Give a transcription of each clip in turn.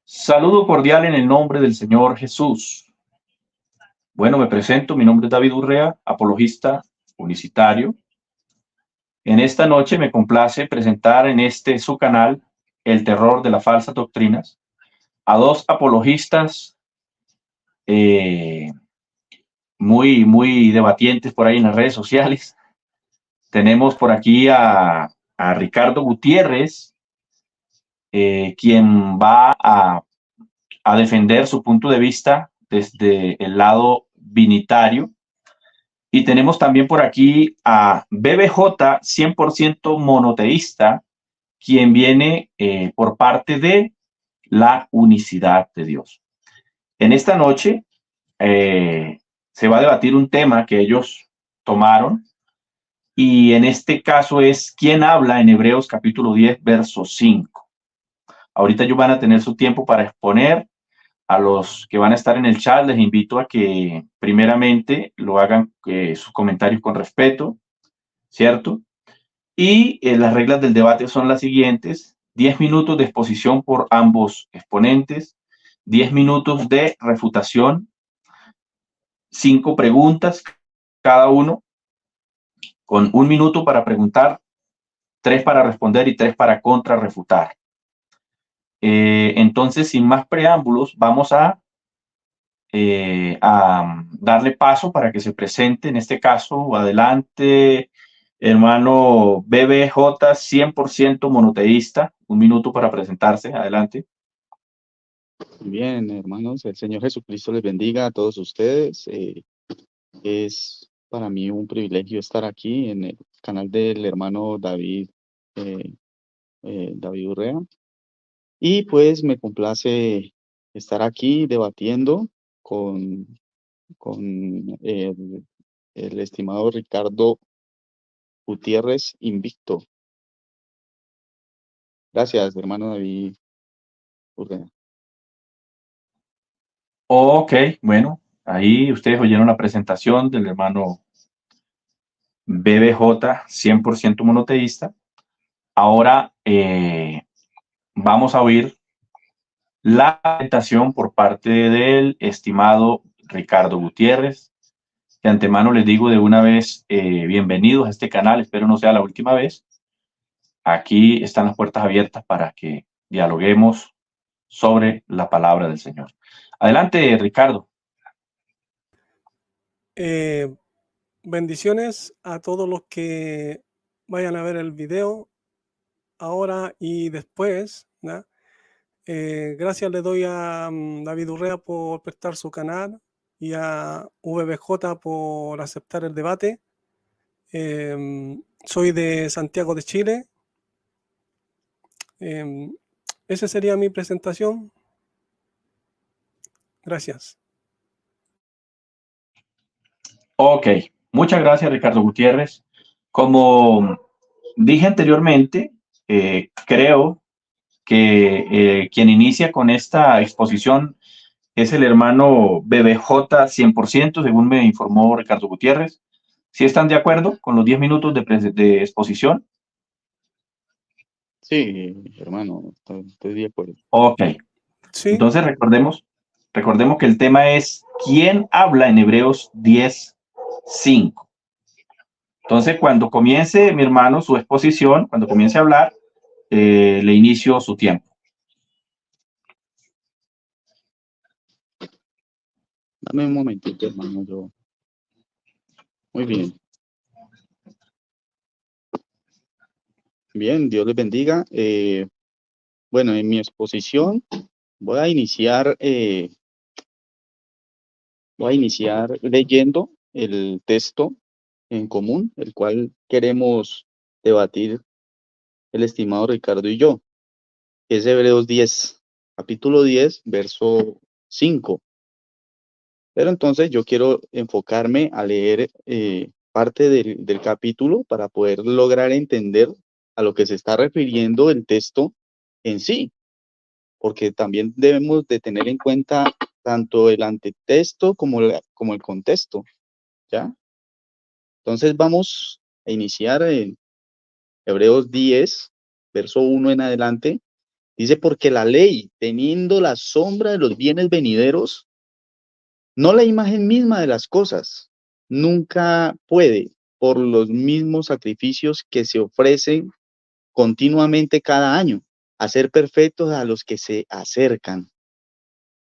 Saludo cordial en el nombre del Señor Jesús. Bueno, me presento, mi nombre es David Urrea, apologista unicitario. En esta noche me complace presentar en su canal, El terror de las falsas doctrinas, a dos apologistas muy debatientes por ahí en las redes sociales. Tenemos por aquí a Ricardo Gutiérrez, quien va a defender su punto de vista desde el lado vinitario. Y tenemos también por aquí a BBJ 100% monoteísta, quien viene por parte de la unicidad de Dios. En esta noche se va a debatir un tema que ellos tomaron, y en este caso es ¿quién habla? En Hebreos capítulo 10, verso 5. Ahorita ellos van a tener su tiempo para exponer. A los que van a estar en el chat les invito a que primeramente lo hagan sus comentarios con respeto, ¿cierto? Y las reglas del debate son las siguientes: 10 minutos de exposición por ambos exponentes, 10 minutos de refutación, 5 preguntas cada uno, con 1 minuto para preguntar, 3 para responder y 3 para contrarrefutar. Entonces, sin más preámbulos, vamos a darle paso para que se presente. En este caso, adelante, hermano BBJ 100% monoteísta. 1 minuto para presentarse, adelante. Bien, hermanos, el Señor Jesucristo les bendiga a todos ustedes. Es para mí un privilegio estar aquí en el canal del hermano David, David Urrea. Y pues me complace estar aquí debatiendo con el estimado Ricardo Gutiérrez Invicto. Gracias, hermano David Urrea. Ok, bueno, ahí ustedes oyeron la presentación del hermano BBJ 100% monoteísta. Ahora vamos a oír la presentación por parte del estimado Ricardo Gutiérrez. De antemano les digo de una vez, bienvenidos a este canal, espero no sea la última vez. Aquí están las puertas abiertas para que dialoguemos sobre la palabra del Señor. Adelante, Ricardo. Bendiciones a todos los que vayan a ver el video ahora y después, ¿no? Gracias le doy a David Urrea por prestar su canal y a VBJ por aceptar el debate. Soy de Santiago de Chile. Esa sería mi presentación. Gracias. Ok, muchas gracias, Ricardo Gutiérrez. Como dije anteriormente, creo que quien inicia con esta exposición es el hermano BBJ 100%, según me informó Ricardo Gutiérrez. ¿Sí están de acuerdo con los 10 minutos de exposición? Sí, hermano, estoy de acuerdo. Ok. Sí. Entonces recordemos que el tema es ¿quién habla? En Hebreos 10, 5. Entonces, cuando comience mi hermano su exposición, cuando comience a hablar, le inicio su tiempo. Dame un momentito, hermano. Muy bien. Bien, Dios les bendiga. Bueno, en mi exposición voy a iniciar leyendo el texto en común, el cual queremos debatir el estimado Ricardo y yo, que es Hebreos 10, capítulo 10, verso 5. Pero entonces yo quiero enfocarme a leer parte del capítulo para poder lograr entender a lo que se está refiriendo el texto en sí, porque también debemos de tener en cuenta tanto el antetexto como el contexto, ¿ya? Entonces vamos a iniciar en Hebreos 10, verso 1 en adelante. Dice, porque la ley, teniendo la sombra de los bienes venideros, no la imagen misma de las cosas, nunca puede, por los mismos sacrificios que se ofrecen continuamente cada año, hacer perfectos a los que se acercan.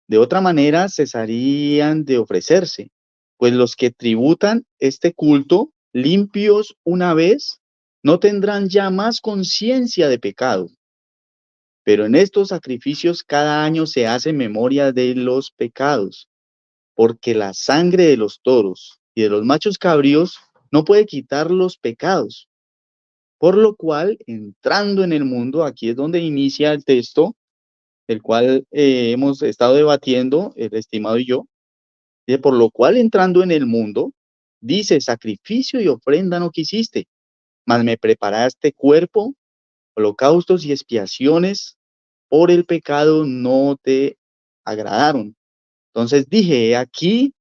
De otra manera, cesarían de ofrecerse, pues los que tributan este culto, limpios una vez, no tendrán ya más conciencia de pecado. Pero en estos sacrificios cada año se hace memoria de los pecados, porque la sangre de los toros y de los machos cabríos no puede quitar los pecados. Por lo cual, entrando en el mundo, aquí es donde inicia el texto, el cual hemos estado debatiendo, el estimado y yo, dice, por lo cual entrando en el mundo, dice, sacrificio y ofrenda no quisiste, mas me preparaste cuerpo, holocaustos y expiaciones, por el pecado no te agradaron. Entonces dije, he aquí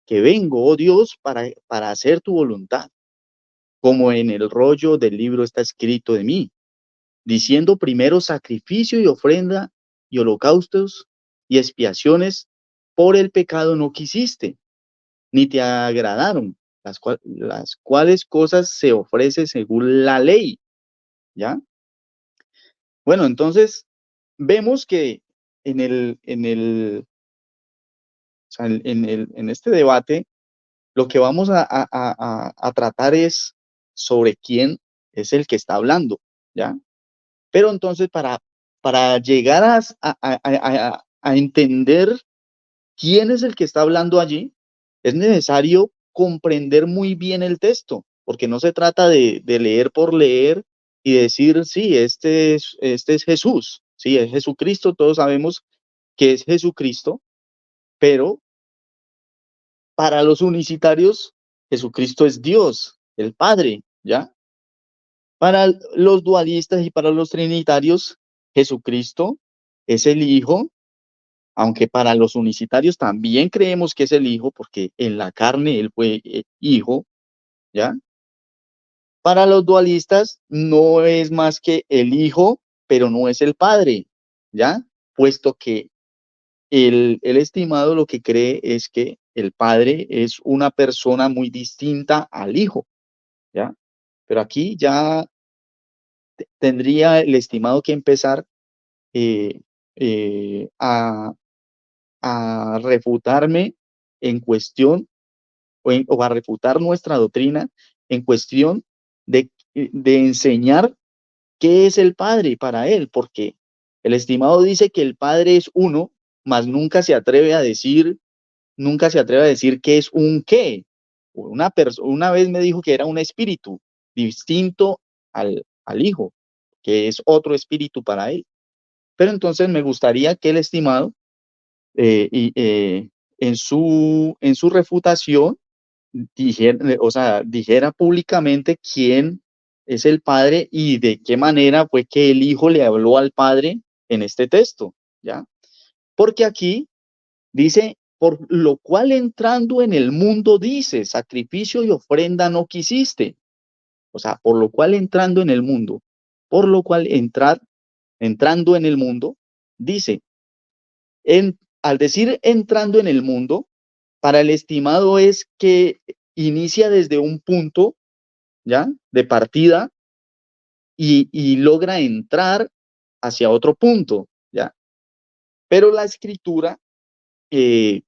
que vengo, oh Dios, para hacer tu voluntad, como en el rollo del libro está escrito de mí, diciendo primero sacrificio y ofrenda y holocaustos y expiaciones por el pecado no quisiste, ni te agradaron, las cuales cosas se ofrece según la ley, ¿ya? Bueno, entonces vemos que o sea, en este debate, lo que vamos a tratar es sobre quién es el que está hablando, ¿ya? Pero entonces para llegar a entender quién es el que está hablando allí, es necesario comprender muy bien el texto, porque no se trata de leer por leer y decir, sí, este es Jesús, sí, es Jesucristo, todos sabemos que es Jesucristo, pero para los unicitarios, Jesucristo es Dios, el Padre, ¿ya? Para los dualistas y para los trinitarios, Jesucristo es el Hijo, aunque para los unicitarios también creemos que es el Hijo, porque en la carne Él fue Hijo, ¿ya? Para los dualistas no es más que el Hijo, pero no es el Padre, ¿ya? Puesto que el estimado lo que cree es que el Padre es una persona muy distinta al Hijo, ¿ya? Pero aquí ya tendría el estimado que empezar eh, eh, a, a refutarme en cuestión o a refutar nuestra doctrina en cuestión de enseñar qué es el Padre para él, porque el estimado dice que el Padre es uno, mas nunca se atreve a decir qué es un qué. Una vez me dijo que era un espíritu distinto al Hijo, que es otro espíritu para él. Pero entonces me gustaría que el estimado en su refutación dijera públicamente quién es el Padre y de qué manera fue que el Hijo le habló al Padre en este texto, ¿ya? Porque aquí dice, por lo cual entrando en el mundo dice, sacrificio y ofrenda no quisiste. O sea, por lo cual entrando en el mundo, por lo cual entrando en el mundo, dice, al decir entrando en el mundo, para el estimado es que inicia desde un punto, ¿ya? De partida y logra entrar hacia otro punto, ¿ya? Pero eh,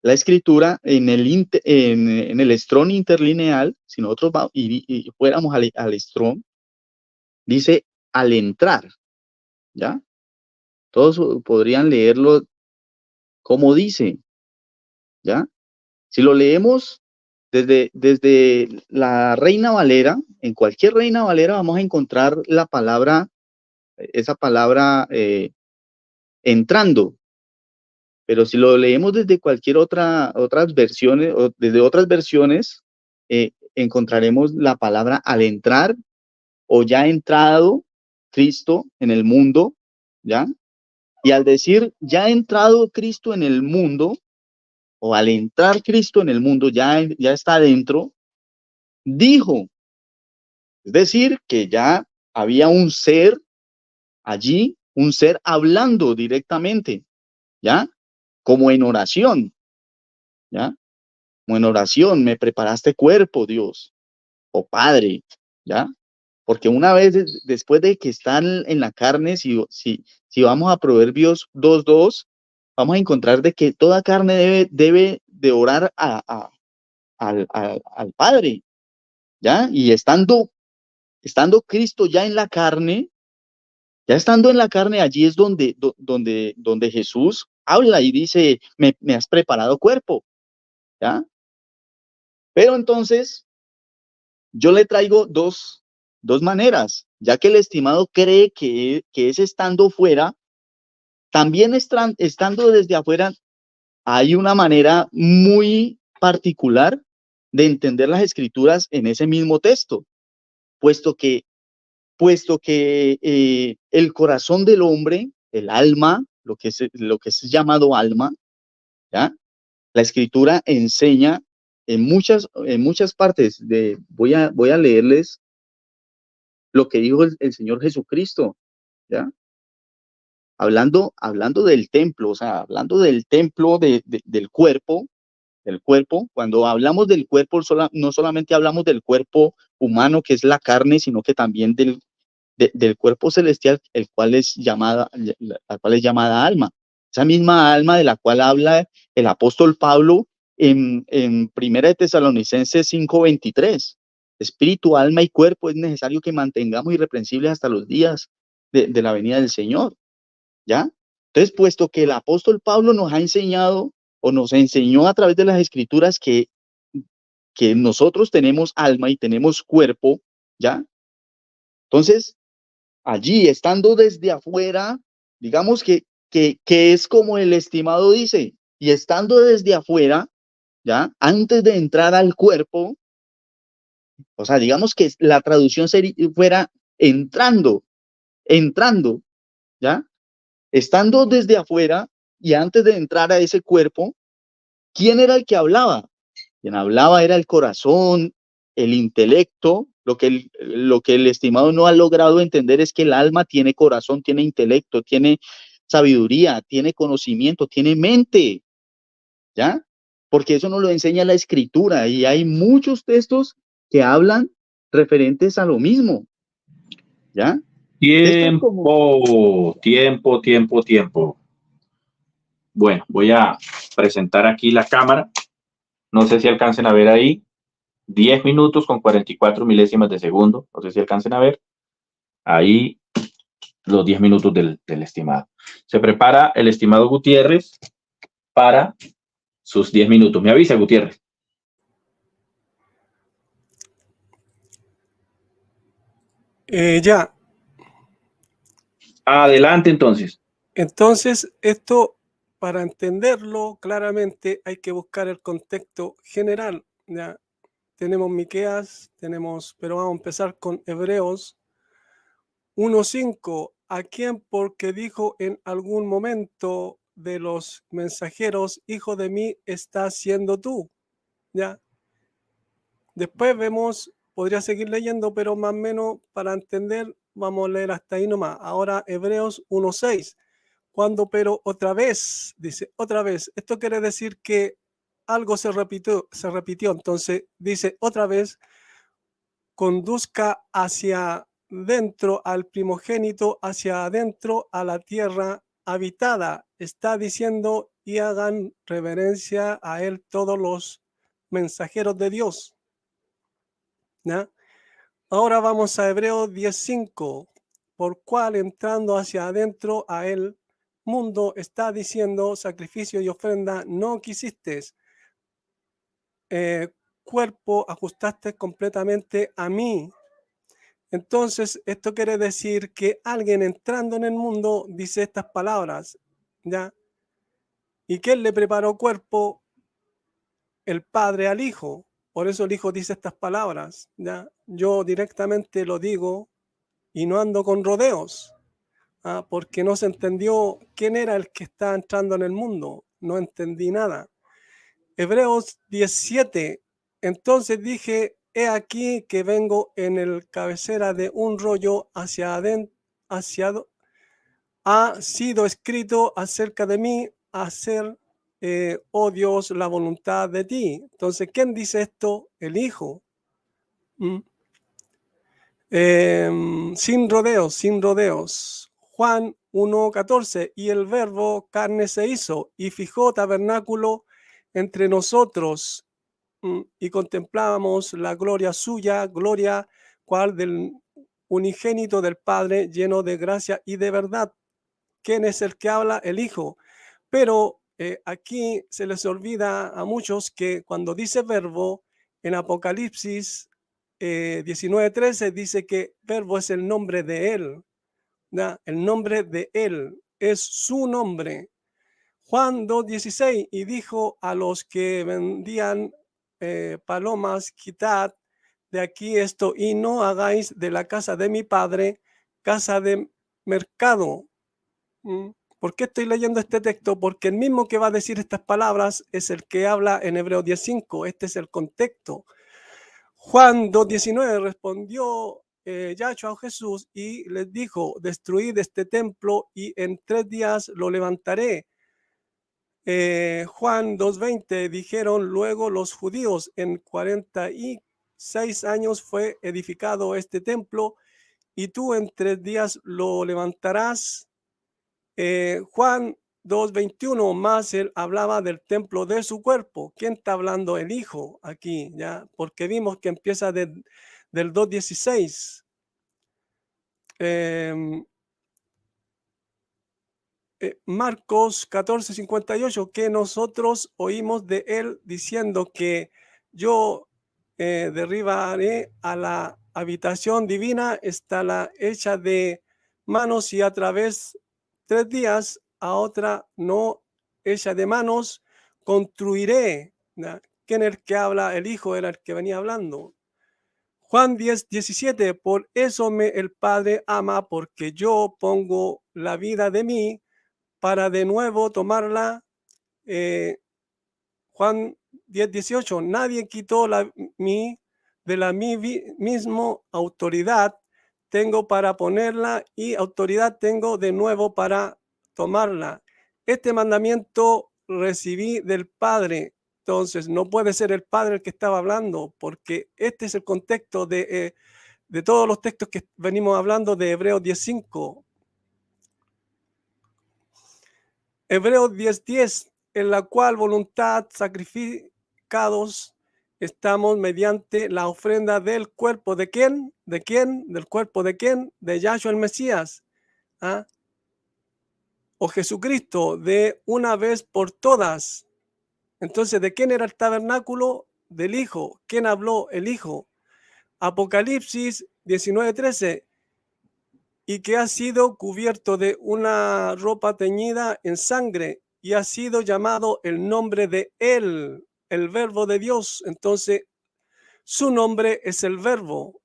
la escritura en el Strong interlineal, si nosotros y fuéramos al Strong, dice al entrar, ¿ya? Todos podrían leerlo como dice, ¿ya? Si lo leemos desde la Reina Valera, en cualquier Reina Valera vamos a encontrar esa palabra entrando, pero si lo leemos desde cualquier otras versiones o desde otras versiones, encontraremos la palabra al entrar o ya entrado Cristo en el mundo, ¿ya? Y al decir ya ha entrado Cristo en el mundo, o al entrar Cristo en el mundo, ya está dentro, dijo, es decir, que ya había un ser allí un ser hablando directamente, ¿ya? Como en oración, ¿ya? Como en oración, me preparaste cuerpo, Dios, o Padre, ¿ya? Porque una vez después de que están en la carne, si vamos a Proverbios 2:2, vamos a encontrar de que toda carne debe de orar al Padre, ¿ya? Y estando Cristo ya en la carne, ya estando en la carne, allí es donde Jesús habla y dice, me has preparado cuerpo, ¿ya? Pero entonces, yo le traigo dos maneras, ya que el estimado cree que es estando fuera, también estando desde afuera, hay una manera muy particular de entender las escrituras en ese mismo texto, puesto que el corazón del hombre, el alma, lo que es llamado alma, ¿ya? La escritura enseña en muchas partes voy a leerles lo que dijo el Señor Jesucristo, ¿ya? Hablando del templo, o sea, hablando del templo del cuerpo, cuando hablamos del cuerpo, no solamente hablamos del cuerpo humano, que es la carne, sino que también del cuerpo celestial, la cual es llamada alma. Esa misma alma de la cual habla el apóstol Pablo en Primera de Tesalonicenses 5:23. Espíritu, alma y cuerpo es necesario que mantengamos irreprensibles hasta los días de la venida del Señor, ¿ya? Entonces, puesto que el apóstol Pablo nos ha enseñado o nos enseñó a través de las escrituras que nosotros tenemos alma y tenemos cuerpo, ¿ya? Entonces, allí, estando desde afuera, digamos que es como el estimado dice, y estando desde afuera, ¿ya? Antes de entrar al cuerpo, o sea, digamos que la traducción fuera entrando, ¿ya? Estando desde afuera y antes de entrar a ese cuerpo, ¿quién era el que hablaba? Quien hablaba era el corazón, el intelecto. Lo que el estimado no ha logrado entender es que el alma tiene corazón, tiene intelecto, tiene sabiduría, tiene conocimiento, tiene mente, ¿ya? Porque eso nos lo enseña la escritura y hay muchos textos que hablan referentes a lo mismo, ¿ya? Esto es como... Tiempo. Bueno, voy a presentar aquí la cámara. No sé si alcancen a ver ahí. 10 minutos con 44 milésimas de segundo. No sé si alcancen a ver. Ahí los 10 minutos del estimado. Se prepara el estimado Gutiérrez para sus 10 minutos. Me avisa, Gutiérrez. Ya. Adelante, entonces. Entonces, esto, para entenderlo claramente, hay que buscar el contexto general, ¿ya? Tenemos Miqueas, pero vamos a empezar con Hebreos 1:5. ¿A quién? Porque dijo en algún momento de los mensajeros, hijo de mí estás siendo tú, ¿ya? Después vemos, podría seguir leyendo, pero más o menos para entender, vamos a leer hasta ahí nomás. Ahora Hebreos 1:6. Pero otra vez, dice, otra vez. Esto quiere decir que algo se repitió. Entonces dice otra vez, conduzca hacia dentro al primogénito, hacia adentro a la tierra habitada. Está diciendo y hagan reverencia a él todos los mensajeros de Dios, ¿ya? Ahora vamos a Hebreos 10:5. Por cual entrando hacia adentro a él mundo está diciendo sacrificio y ofrenda no quisiste, cuerpo ajustaste completamente a mí. Entonces esto quiere decir que alguien entrando en el mundo dice estas palabras, ¿ya? ¿Y quién le preparó cuerpo? El Padre al Hijo. Por eso el Hijo dice estas palabras, ¿ya? Yo directamente lo digo y no ando con rodeos. Porque no se entendió quién era el que está entrando en el mundo. No entendí nada. Hebreos 17. Entonces dije, he aquí que vengo en el cabecera de un rollo hacia adentro, ha sido escrito acerca de mí, hacer, oh Dios, la voluntad de ti. Entonces, ¿quién dice esto? El Hijo. Sin rodeos, sin rodeos. Juan 1:14, y el verbo carne se hizo y fijó tabernáculo entre nosotros, y contemplábamos la gloria suya, gloria cual del unigénito del Padre, lleno de gracia y de verdad. ¿Quién es el que habla? El Hijo. Pero aquí se les olvida a muchos que cuando dice verbo en Apocalipsis 19:13 dice que verbo es el nombre de él, ¿no? El nombre de él es su nombre. Juan 2:16, y dijo a los que vendían palomas, quitad de aquí esto y no hagáis de la casa de mi padre casa de mercado. ¿Por qué estoy leyendo este texto? Porque el mismo que va a decir estas palabras es el que habla en Hebreos 10:5. Este es el contexto. Juan 2:19 respondió Yahshua a Jesús y les dijo: destruid este templo y en 3 días lo levantaré. Juan 2:20 dijeron luego los judíos: en 46 años fue edificado este templo y tú en 3 días lo levantarás. Juan 2:21, más él hablaba del templo de su cuerpo. ¿Quién está hablando? El Hijo aquí, ya, porque vimos que empieza del 2:16. Marcos 14:58, que nosotros oímos de él diciendo que yo derribaré a la habitación divina, está la hecha de manos y a través 3 días a otra no hecha de manos construiré. ¿No? ¿Quién es el que habla? El Hijo era el que venía hablando. Juan 10:17, por eso el Padre ama, porque yo pongo la vida de mí para de nuevo tomarla. Juan 10:18, nadie quitó de la mismo autoridad tengo para ponerla y autoridad tengo de nuevo para tomarla. Este mandamiento recibí del Padre. Entonces no puede ser el Padre el que estaba hablando, porque este es el contexto de todos los textos que venimos hablando de Hebreos 10:5. Hebreos 10:10, en la cual voluntad sacrificados estamos mediante la ofrenda del cuerpo. ¿De quién? ¿De quién? ¿Del cuerpo de quién? De Yahshua el Mesías. ¿Ah? O Jesucristo, de una vez por todas. Entonces, ¿de quién era el tabernáculo? Del Hijo. ¿Quién habló? El Hijo. Apocalipsis 19:13. Y que ha sido cubierto de una ropa teñida en sangre y ha sido llamado el nombre de él, el verbo de Dios. Entonces, su nombre es el verbo.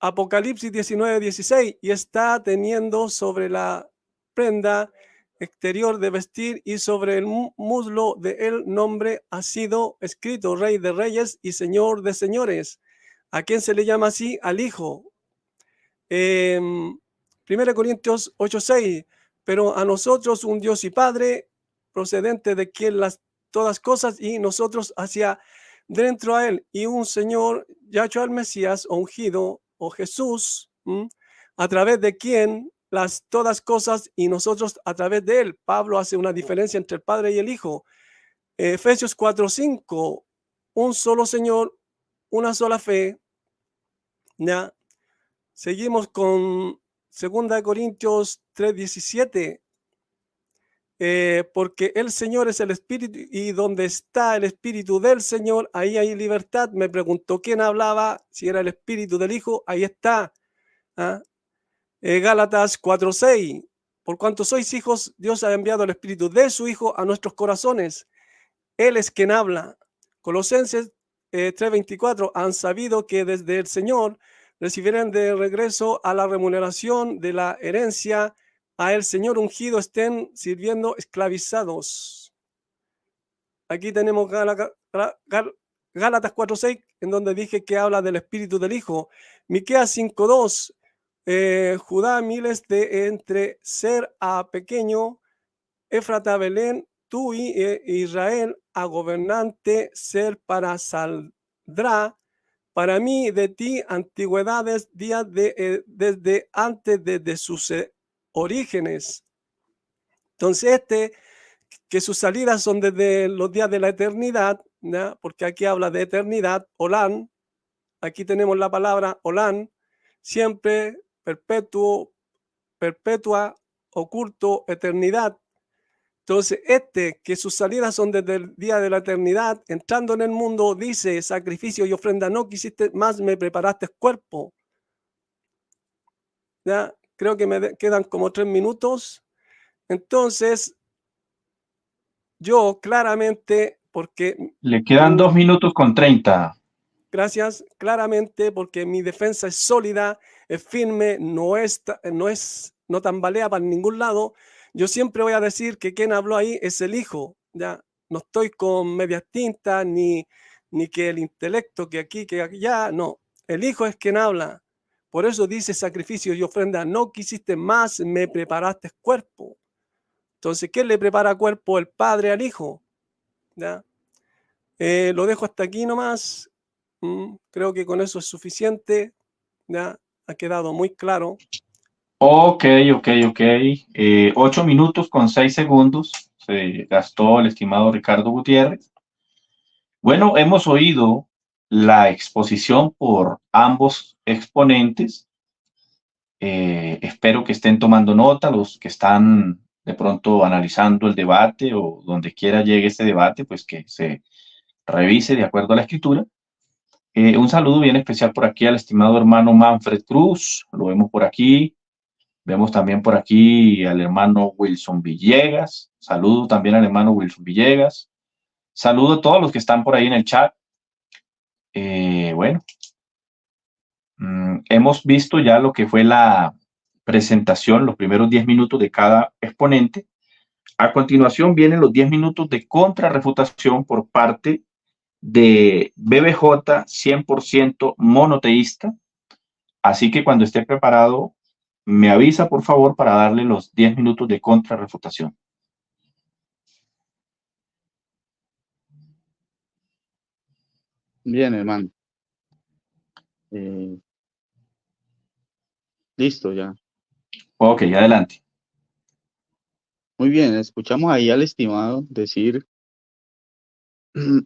Apocalipsis 19:16, y está teniendo sobre la prenda exterior de vestir y sobre el muslo de él nombre ha sido escrito: Rey de Reyes y Señor de Señores. ¿A quién se le llama así? Al Hijo. 1 Corintios 8:6, pero a nosotros un Dios y Padre, procedente de quien todas cosas, y nosotros hacia dentro a él, y un Señor, Yahshua el Mesías, o ungido, o Jesús, a través de quien todas cosas, y nosotros a través de él. Pablo hace una diferencia entre el Padre y el Hijo. Efesios 4:5, un solo Señor, una sola fe. ¿Ya? Seguimos con 2 Corintios 3:17, porque el Señor es el Espíritu y donde está el Espíritu del Señor, ahí hay libertad. Me preguntó quién hablaba, si era el Espíritu del Hijo, ahí está. ¿Ah? Gálatas 4:6, por cuanto sois hijos, Dios ha enviado el Espíritu de su Hijo a nuestros corazones. Él es quien habla. Colosenses 3:24, han sabido que desde el Señor recibirán de regreso a la remuneración de la herencia, a el Señor ungido estén sirviendo esclavizados. Aquí tenemos Gálatas 4:6, en donde dije que habla del Espíritu del Hijo. Miqueas 5:2, Judá, miles de entre ser a pequeño, Éfrata, Belén, tú y Israel a gobernante ser para saldrá. Para mí de ti antigüedades, días desde antes de sus orígenes. Entonces que sus salidas son desde los días de la eternidad, ¿ya? Porque aquí habla de eternidad, Olán, aquí tenemos la palabra Olán, siempre, perpetuo, perpetua, oculto, eternidad. Entonces, que sus salidas son desde el día de la eternidad, entrando en el mundo, dice, sacrificio y ofrenda no quisiste, más me preparaste cuerpo. Ya, creo que me quedan como 3 minutos. Entonces, yo claramente, porque Le quedan 2 minutos con 30. gracias, claramente, porque mi defensa es sólida, es firme, no tambalea para ningún lado. Yo siempre voy a decir que quien habló ahí es el Hijo, ya no estoy con medias tintas ni que el intelecto que aquí, que allá, no, el Hijo es quien habla. Por eso dice sacrificio y ofrenda, no quisiste más, me preparaste cuerpo. Entonces, ¿quién le prepara cuerpo? El Padre al Hijo, ¿ya? Lo dejo hasta aquí nomás. Creo que con eso es suficiente. Ya ha quedado muy claro. Ok. 8 minutos con 6 segundos se gastó el estimado Ricardo Gutiérrez. Bueno, hemos oído la exposición por ambos exponentes. Espero que estén tomando nota los que están de pronto analizando el debate o donde quiera llegue este debate, pues que se revise de acuerdo a la escritura. Un saludo bien especial por aquí al estimado hermano Manfred Cruz, lo vemos por aquí. Vemos también por aquí al hermano Wilson Villegas. Saludo también al hermano Wilson Villegas. Saludo a todos los que están por ahí en el chat. Bueno, hemos visto ya lo que fue la presentación, los primeros 10 minutos de cada exponente. A continuación vienen los 10 minutos de contrarrefutación por parte de BBJ 100% monoteísta. Así que cuando esté preparado, me avisa por favor para darle los 10 minutos de contrarrefutación. Bien, hermano. Listo ya. Ok, adelante. Muy bien, escuchamos ahí al estimado decir,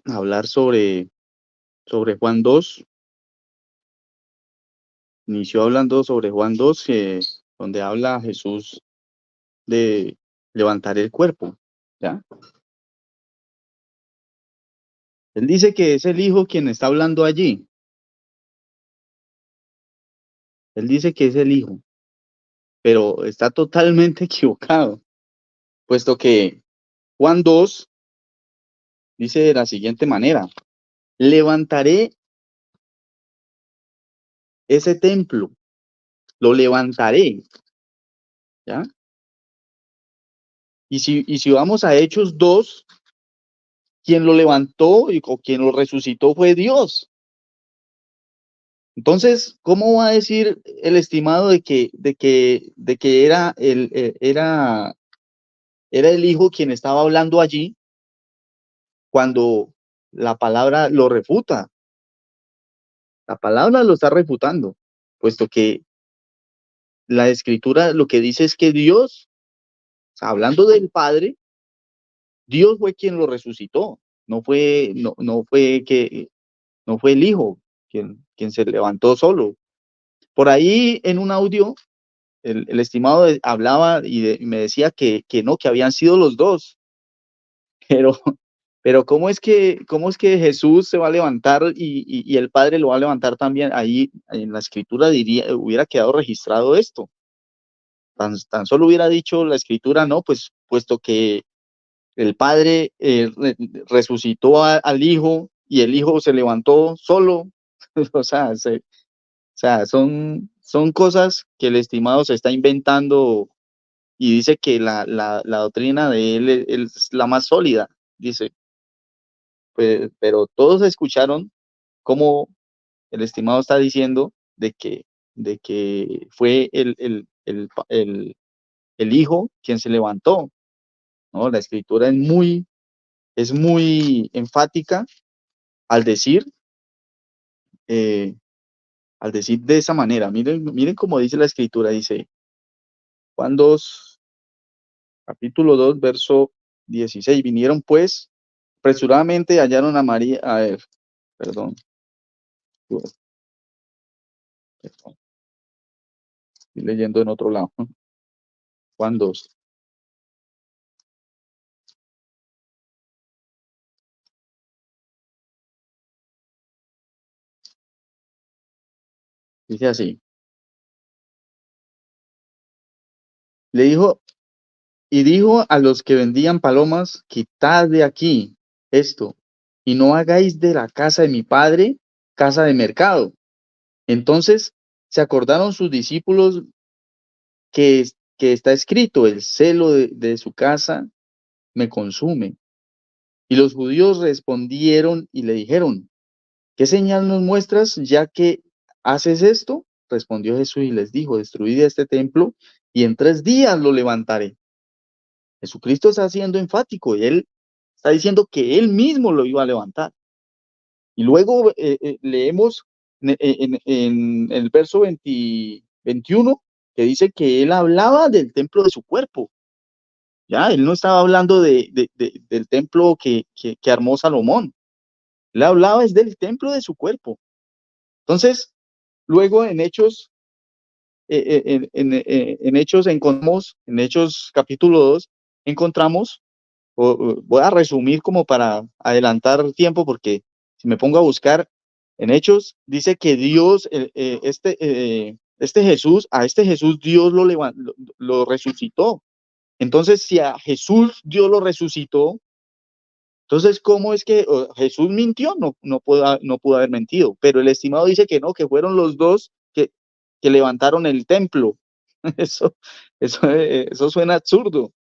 hablar sobre Juan 2. Inició hablando sobre Juan 2, donde habla Jesús de levantar el cuerpo, ¿ya? Él dice que es el Hijo quien está hablando allí. Él dice que es el Hijo, pero está totalmente equivocado, puesto que Juan 2 dice de la siguiente manera: levantaré ese templo, lo levantaré, ¿ya? Y si vamos a Hechos 2, quien lo levantó o quien lo resucitó fue Dios. Entonces, ¿cómo va a decir el estimado de que era el Hijo quien estaba hablando allí cuando la palabra lo refuta? La palabra lo está refutando, puesto que la Escritura lo que dice es que Dios, o sea, hablando del Padre, Dios fue quien lo resucitó, no fue el Hijo quien se levantó solo. Por ahí en un audio, el estimado hablaba y me decía que no, que habían sido los dos. Pero ¿cómo es que Jesús se va a levantar y el Padre lo va a levantar también? Ahí en la Escritura hubiera quedado registrado esto. Tan solo hubiera dicho la Escritura, no, pues puesto que el Padre resucitó al Hijo y el Hijo se levantó solo. O sea, son cosas que el estimado se está inventando y dice que la doctrina de él es la más sólida, dice. Pero todos escucharon cómo el estimado está diciendo de que que fue el Hijo quien se levantó, ¿no? La Escritura es muy enfática al decir, de esa manera. Miren cómo dice la Escritura, dice Juan 2, capítulo 2, verso 16. Vinieron pues, apresuradamente hallaron a María, a ver, perdón, estoy leyendo en otro lado. Juan 2. Dice así. Le dijo, y dijo a los que vendían palomas, quitad de aquí esto, y no hagáis de la casa de mi padre casa de mercado. Entonces se acordaron sus discípulos que está escrito, el celo de su casa me consume. Y los judíos respondieron y le dijeron, ¿qué señal nos muestras ya que haces esto? Respondió Jesús y les dijo, destruid este templo y en 3 días lo levantaré. Jesucristo está siendo enfático y él está diciendo que él mismo lo iba a levantar. Y luego leemos en el verso 21 que dice que él hablaba del templo de su cuerpo. Ya, él no estaba hablando del templo que armó Salomón. Él hablaba es del templo de su cuerpo. Entonces, luego en Hechos, en Hechos encontramos, en Hechos capítulo 2, encontramos, voy a resumir como para adelantar tiempo, porque si me pongo a buscar en Hechos, dice que Dios, este Jesús, a este Jesús Dios lo resucitó. Entonces, si a Jesús Dios lo resucitó, entonces, ¿cómo es que Jesús mintió? No pudo haber mentido, pero el estimado dice que no, que fueron los dos que levantaron el templo. Eso, eso suena absurdo.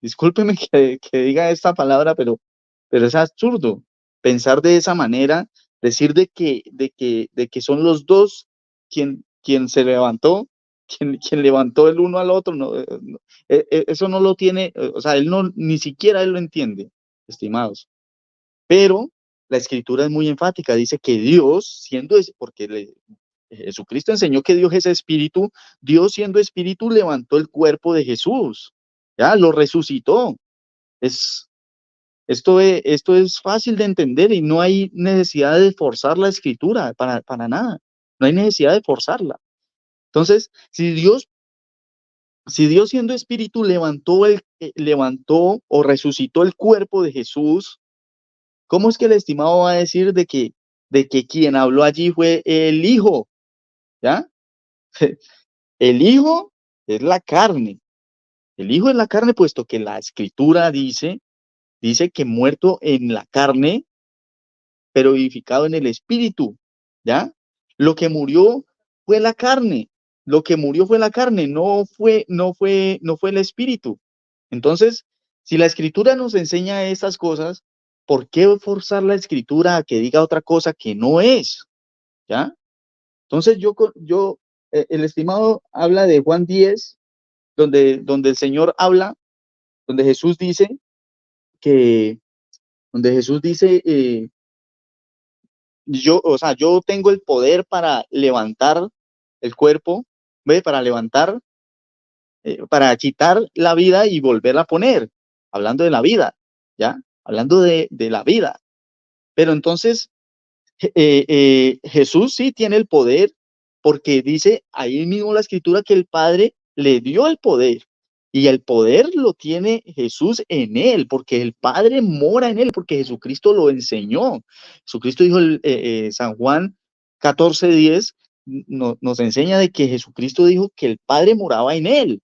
Discúlpeme que diga esta palabra, pero es absurdo pensar de esa manera, decir de que son los dos quien se levantó, quien levantó el uno al otro. No, eso no lo tiene, o sea, ni siquiera él lo entiende, estimados. Pero la Escritura es muy enfática, dice que Dios, porque Jesucristo enseñó que Dios es espíritu, Dios siendo espíritu levantó el cuerpo de Jesús, ya lo resucitó. Esto es fácil de entender y no hay necesidad de forzar la Escritura para nada, no hay necesidad de forzarla. Entonces, si Dios siendo espíritu levantó o resucitó el cuerpo de Jesús, ¿cómo es que el estimado va a decir de que quien habló allí fue el Hijo? ¿Ya? El Hijo es la carne. El Hijo es la carne, puesto que la Escritura dice que muerto en la carne, pero vivificado en el Espíritu. ¿Ya? Lo que murió fue la carne. Lo que murió fue la carne, no fue el Espíritu. Entonces, si la Escritura nos enseña estas cosas, ¿por qué forzar la Escritura a que diga otra cosa que no es? ¿Ya? Entonces el estimado habla de Juan 10, donde el Señor habla, donde Jesús dice yo tengo el poder para levantar el cuerpo, ¿ve? Para quitar la vida y volverla a poner, hablando de la vida, ¿ya? Hablando de la vida. Pero entonces, Jesús sí tiene el poder, porque dice ahí mismo la Escritura que el Padre le dio el poder, y el poder lo tiene Jesús en él, porque el Padre mora en él, porque Jesucristo lo enseñó. Jesucristo dijo, San Juan 14:10, nos enseña de que Jesucristo dijo que el Padre moraba en él,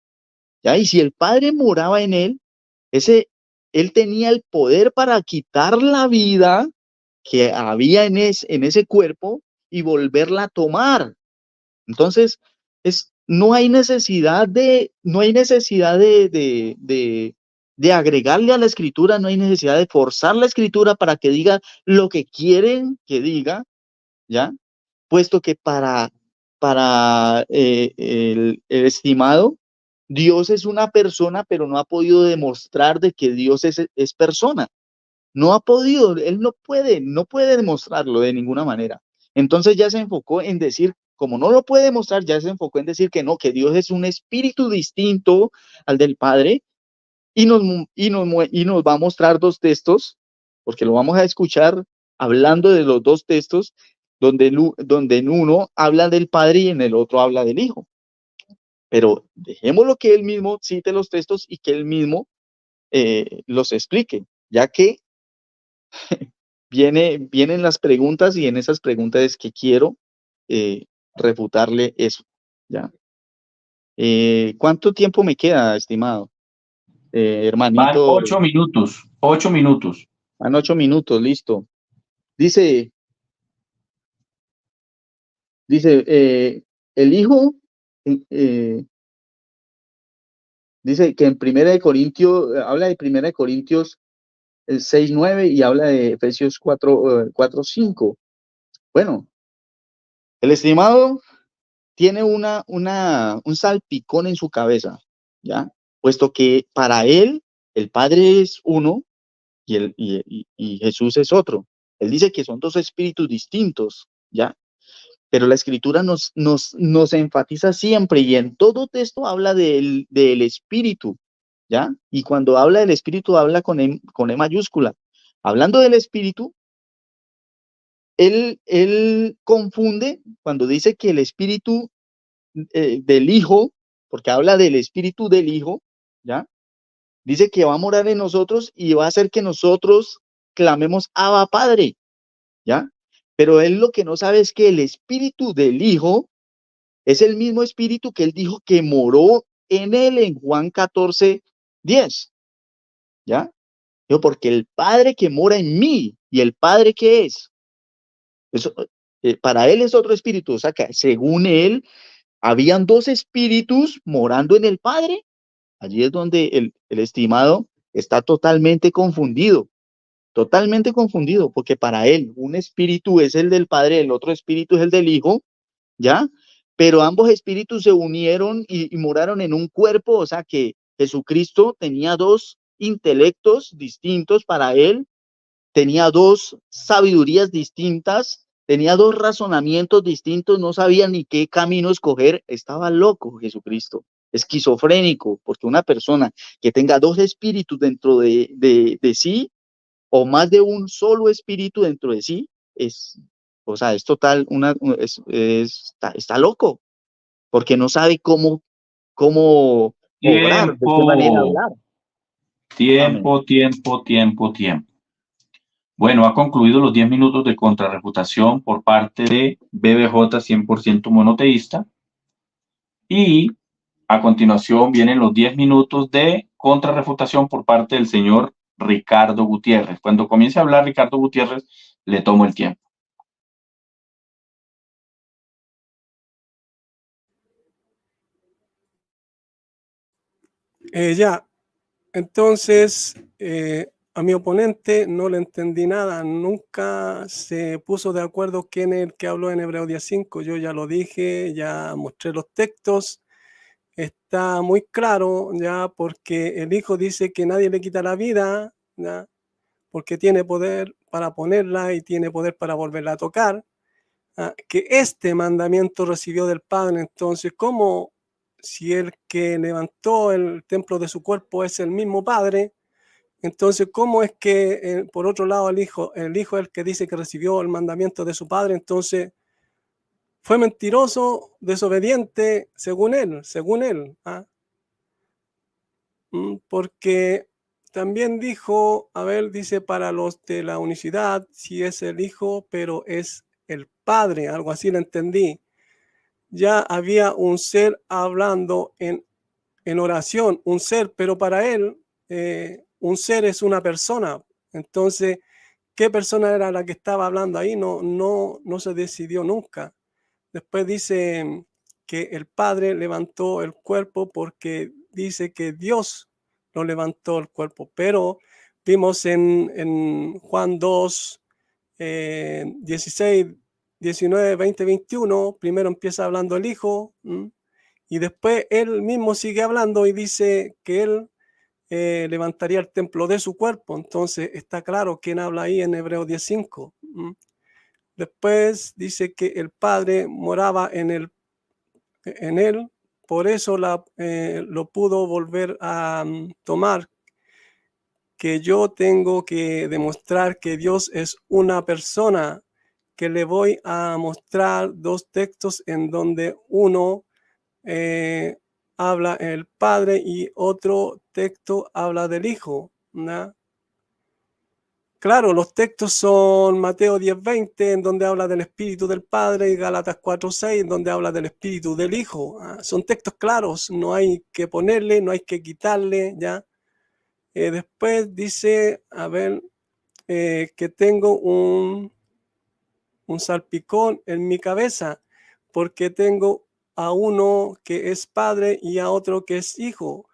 ¿ya? Y si el Padre moraba en él, él tenía el poder para quitar la vida que había en ese cuerpo y volverla a tomar. Entonces, no hay necesidad de agregarle a la Escritura, no hay necesidad de forzar la Escritura para que diga lo que quieren que diga, ¿ya? Puesto que para el estimado, Dios es una persona, pero no ha podido demostrar de que Dios es persona. No ha podido, él no puede demostrarlo de ninguna manera. Entonces ya se enfocó en decir, como no lo puede demostrar, ya se enfocó en decir que no, que Dios es un espíritu distinto al del Padre, y nos va a mostrar dos textos, porque lo vamos a escuchar hablando de los dos textos, donde en uno habla del Padre y en el otro habla del Hijo. Pero dejémoslo que él mismo cite los textos y que él mismo los explique, ya que vienen las preguntas, y en esas preguntas es que quiero refutarle eso, ¿ya? ¿Cuánto tiempo me queda, estimado Van hermanito? 8 minutos, 8 minutos. Van 8 minutos, listo. Dice, el Hijo, eh, dice que en Primera de Corintios, habla de Primera de Corintios 6:9 y habla de Efesios 4:5. Bueno, el estimado tiene un salpicón en su cabeza, ¿ya? Puesto que para él el Padre es uno y Jesús es otro. Él dice que son dos espíritus distintos, ¿ya? Pero la Escritura nos enfatiza siempre y en todo texto habla del Espíritu, ¿ya? Y cuando habla del Espíritu habla con E mayúscula. Hablando del Espíritu, él confunde cuando dice que el Espíritu del Hijo, porque habla del Espíritu del Hijo, ¿ya? Dice que va a morar en nosotros y va a hacer que nosotros clamemos Abba Padre, ¿ya? Pero él lo que no sabe es que el Espíritu del Hijo es el mismo Espíritu que él dijo que moró en él en Juan 14:10, ¿ya? Dijo, porque el Padre que mora en mí, ¿y el Padre qué es? Eso, para él es otro espíritu, o sea que según él, habían dos espíritus morando en el Padre. Allí es donde el estimado está totalmente confundido, porque para él un espíritu es el del Padre, el otro espíritu es el del Hijo, ¿ya? Pero ambos espíritus se unieron y moraron en un cuerpo, o sea que Jesucristo tenía dos intelectos distintos para él, tenía dos sabidurías distintas, tenía dos razonamientos distintos, no sabía ni qué camino escoger, estaba loco Jesucristo, esquizofrénico, porque una persona que tenga dos espíritus dentro de sí, o más de un solo espíritu dentro de sí, o sea, es total, está loco, porque no sabe cómo obrar, de qué manera Tiempo, hablar. Amén. tiempo. Bueno, ha concluido los 10 minutos de contrarrefutación por parte de BBJ 100% monoteísta. Y a continuación vienen los 10 minutos de contrarrefutación por parte del señor Ricardo Gutiérrez. Cuando comience a hablar Ricardo Gutiérrez, le tomo el tiempo. Ya, entonces a mi oponente no le entendí nada, nunca se puso de acuerdo quién es el que habló en Hebreos 10:5. Yo ya lo dije, ya mostré los textos, está muy claro ya, porque el Hijo dice que nadie le quita la vida, ¿ya? Porque tiene poder para ponerla y tiene poder para volverla a tocar, que este mandamiento recibió del Padre. Entonces, ¿cómo, si el que levantó el templo de su cuerpo es el mismo Padre? Entonces, ¿cómo es que, por otro lado, el Hijo es el que dice que recibió el mandamiento de su Padre? Entonces, fue mentiroso, desobediente, según él, porque también dijo, a ver, dice, para los de la unicidad, si es el Hijo, pero es el Padre, algo así lo entendí. Ya había un ser hablando en oración, un ser, pero para él un ser es una persona. Entonces, ¿qué persona era la que estaba hablando ahí? No se decidió nunca. Después dice que el Padre levantó el cuerpo porque dice que Dios lo levantó el cuerpo, pero vimos en Juan 2, 16, 19, 20, 21, primero empieza hablando el Hijo, y después él mismo sigue hablando y dice que él levantaría el templo de su cuerpo. Entonces está claro quién habla ahí en Hebreos 10:5. Después dice que el Padre moraba en él, por eso lo pudo volver a tomar, que yo tengo que demostrar que Dios es una persona, que le voy a mostrar dos textos en donde uno habla el Padre y otro texto habla del Hijo, ¿no? Claro, los textos son Mateo 10:20, en donde habla del Espíritu del Padre, y Gálatas 4:6, en donde habla del Espíritu del Hijo. Son textos claros, no hay que ponerle, no hay que quitarle, ¿ya? Después dice, a ver, que tengo un salpicón en mi cabeza, porque tengo a uno que es padre y a otro que es hijo.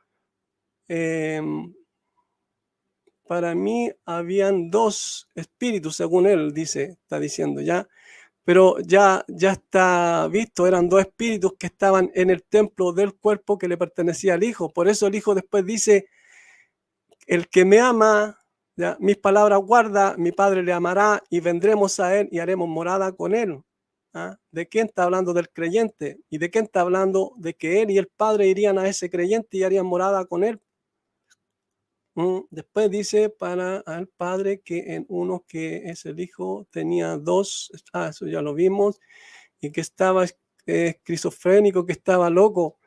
Para mí habían dos espíritus, según él está diciendo ya, pero ya está visto, eran dos espíritus que estaban en el templo del cuerpo que le pertenecía al Hijo. Por eso el Hijo después dice, el que me ama, ya, mis palabras guarda, mi Padre le amará y vendremos a él y haremos morada con él. ¿De quién está hablando? Del creyente. ¿Y de quién está hablando? De que él y el Padre irían a ese creyente y harían morada con él. Después dice para al Padre que en uno que es el Hijo tenía dos, eso ya lo vimos, y que estaba esquizofrénico, que estaba loco.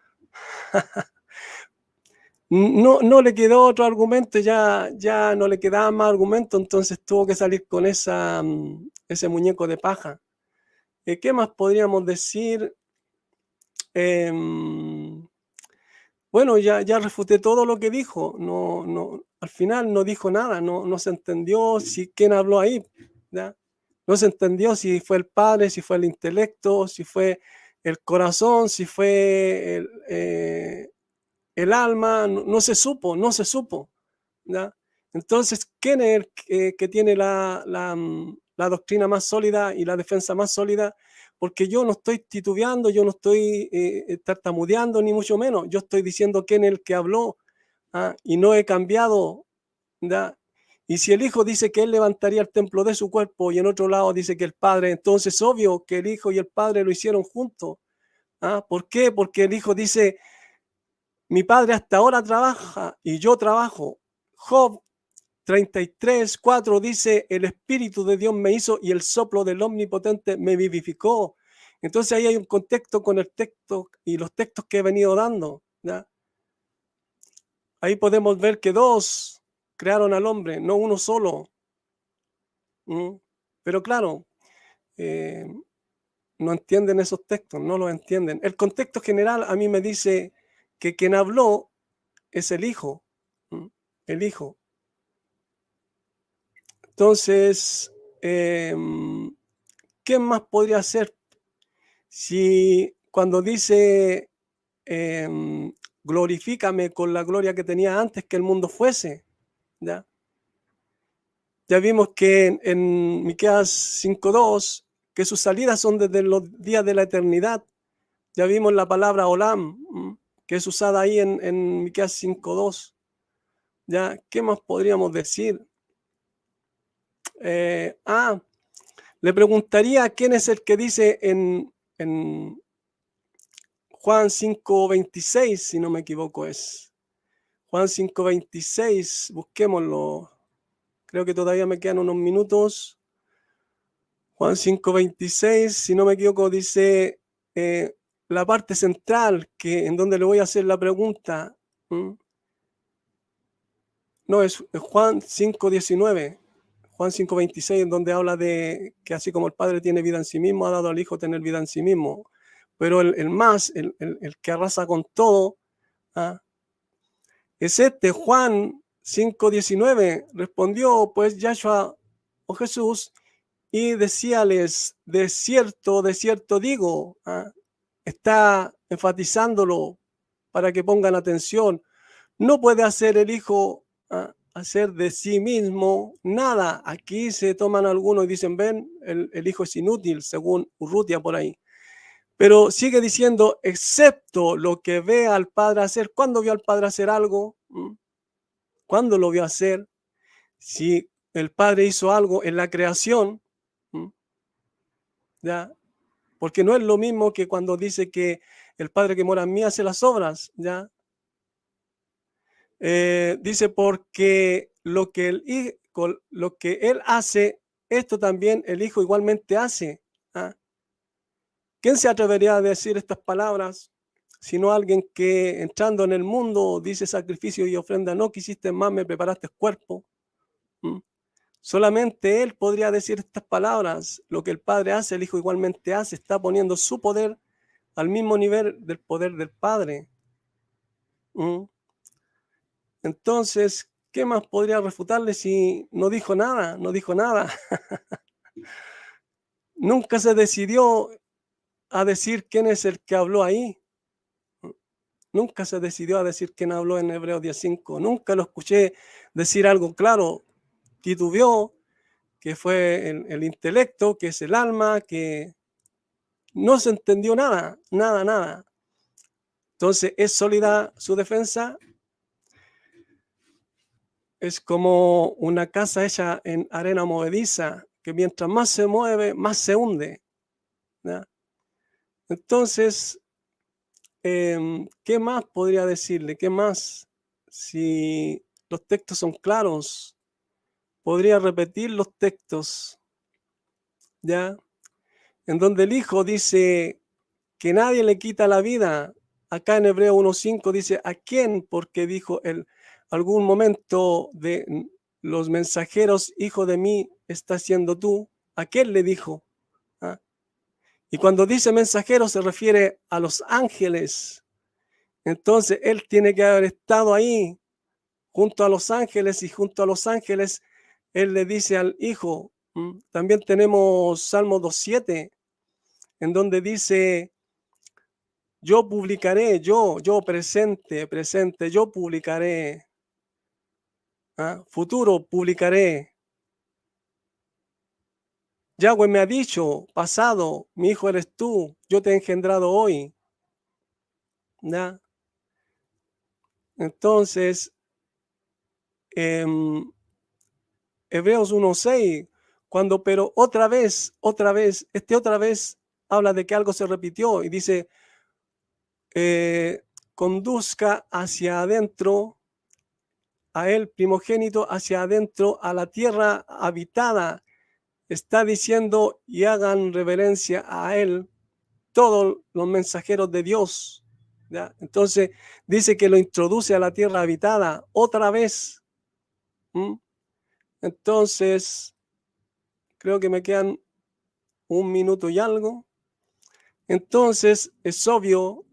No le quedó otro argumento, ya no le quedaba más argumento, entonces tuvo que salir con ese muñeco de paja. ¿Qué más podríamos decir? Bueno, ya refuté todo lo que dijo. No, al final no dijo nada, no se entendió quién habló ahí, ¿ya? No se entendió si fue el Padre, si fue el intelecto, si fue el corazón, si fue el alma, no se supo, ¿ya? Entonces, ¿quién es el que tiene la doctrina más sólida y la defensa más sólida? Porque yo no estoy titubeando, yo no estoy tartamudeando, ni mucho menos. Yo estoy diciendo quién es el que habló, y no he cambiado, ¿ya? Y si el Hijo dice que él levantaría el templo de su cuerpo y en otro lado dice que el Padre, entonces es obvio que el Hijo y el Padre lo hicieron juntos. ¿Por qué? Porque el Hijo dice, mi Padre hasta ahora trabaja y yo trabajo. Job 33:4 dice, el Espíritu de Dios me hizo y el soplo del Omnipotente me vivificó. Entonces ahí hay un contexto con el texto y los textos que he venido dando, ¿ya? Ahí podemos ver que dos crearon al hombre, no uno solo. Pero claro, no entienden esos textos, no los entienden. El contexto general a mí me dice que quien habló es el Hijo, el Hijo. Entonces, ¿qué más podría ser? Si cuando dice, glorifícame con la gloria que tenía antes que el mundo fuese, ¿ya? Ya vimos que en Miqueas 5:2, que sus salidas son desde los días de la eternidad. Ya vimos la palabra olam, que es usada ahí en Miqueas 5:2. ¿Ya? ¿Qué más podríamos decir? Le preguntaría quién es el que dice en Juan 5:26, si no me equivoco es. Juan 5:26, busquémoslo. Creo que todavía me quedan unos minutos. Juan 5:26, si no me equivoco, dice la parte central, en donde le voy a hacer la pregunta. No, es Juan 5:19. Juan 5:26, en donde habla de que así como el Padre tiene vida en sí mismo, ha dado al Hijo tener vida en sí mismo. Pero el que arrasa con todo, es Juan 5:19. Respondió pues Yahshua, o Jesús, y decíales, de cierto digo, está enfatizándolo para que pongan atención. No puede hacer el Hijo hacer de sí mismo nada. Aquí se toman algunos y dicen, ven, el hijo es inútil, según Urrutia por ahí. Pero sigue diciendo, excepto lo que ve al padre hacer. ¿Cuándo vio al padre hacer algo? ¿Cuándo lo vio hacer? Si el padre hizo algo en la creación, ¿ya? Porque no es lo mismo que cuando dice que el Padre que mora en mí hace las obras, ¿ya? Dice, porque lo que él hace, esto también el Hijo igualmente hace. ¿Ah? ¿Quién se atrevería a decir estas palabras? Sino alguien que entrando en el mundo dice sacrificio y ofrenda, no quisiste más, me preparaste cuerpo. Solamente él podría decir estas palabras. Lo que el Padre hace, el Hijo igualmente hace. Está poniendo su poder al mismo nivel del poder del Padre. Entonces, ¿qué más podría refutarle si no dijo nada? No dijo nada. Nunca se decidió a decir quién es el que habló ahí. Nunca se decidió a decir quién habló en Hebreos 10:5. Nunca lo escuché decir algo claro. Titubeó, que fue el intelecto, que es el alma, que no se entendió nada, nada. Entonces, ¿es sólida su defensa? Es como una casa hecha en arena movediza, que mientras más se mueve, más se hunde, ¿ya? Entonces, ¿qué más podría decirle? ¿Qué más? Si los textos son claros, podría repetir los textos, ¿ya? En donde el Hijo dice que nadie le quita la vida. Acá en Hebreo 1:5 dice, ¿a quién? Porque dijo en algún momento de los mensajeros, hijo de mí, estás siendo tú. ¿A quién le dijo? ¿Ah? Y cuando dice mensajero se refiere a los ángeles. Entonces él tiene que haber estado ahí junto a los ángeles, y junto a los ángeles él le dice al Hijo. También tenemos Salmo 2:7, en donde dice, yo publicaré, yo presente, yo publicaré. Futuro, publicaré. Yahweh me ha dicho, pasado, mi hijo eres tú, yo te he engendrado hoy. ¿Ya? Entonces, Hebreos 1:6, pero otra vez, otra vez habla de que algo se repitió y dice, conduzca hacia adentro, a él primogénito, hacia adentro, a la tierra habitada. Está diciendo, y hagan reverencia a él todos los mensajeros de Dios, ¿ya? Entonces dice que lo introduce a la tierra habitada otra vez. Entonces, creo que me quedan 1 minuto y algo. Entonces, es obvio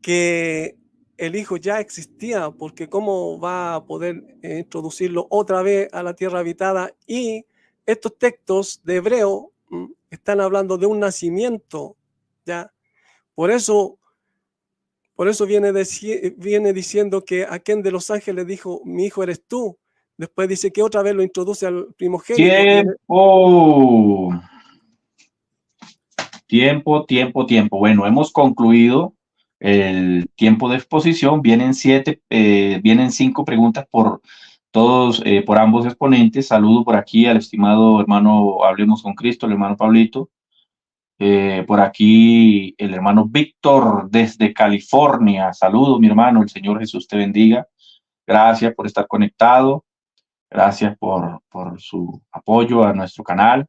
que el Hijo ya existía, porque ¿cómo va a poder introducirlo otra vez a la tierra habitada? Y estos textos de Hebreo están hablando de un nacimiento, ¿ya? Por eso viene diciendo que a quién de los ángeles dijo, mi hijo eres tú. Después dice que otra vez lo introduce al primogénito. Tiempo. Bueno, hemos concluido el tiempo de exposición. Vienen 5 preguntas por todos, por ambos exponentes. Saludo por aquí al estimado hermano Hablemos con Cristo, el hermano Pablito. Por aquí el hermano Víctor desde California. Saludo, mi hermano, el Señor Jesús te bendiga. Gracias por estar conectado. Gracias por su apoyo a nuestro canal.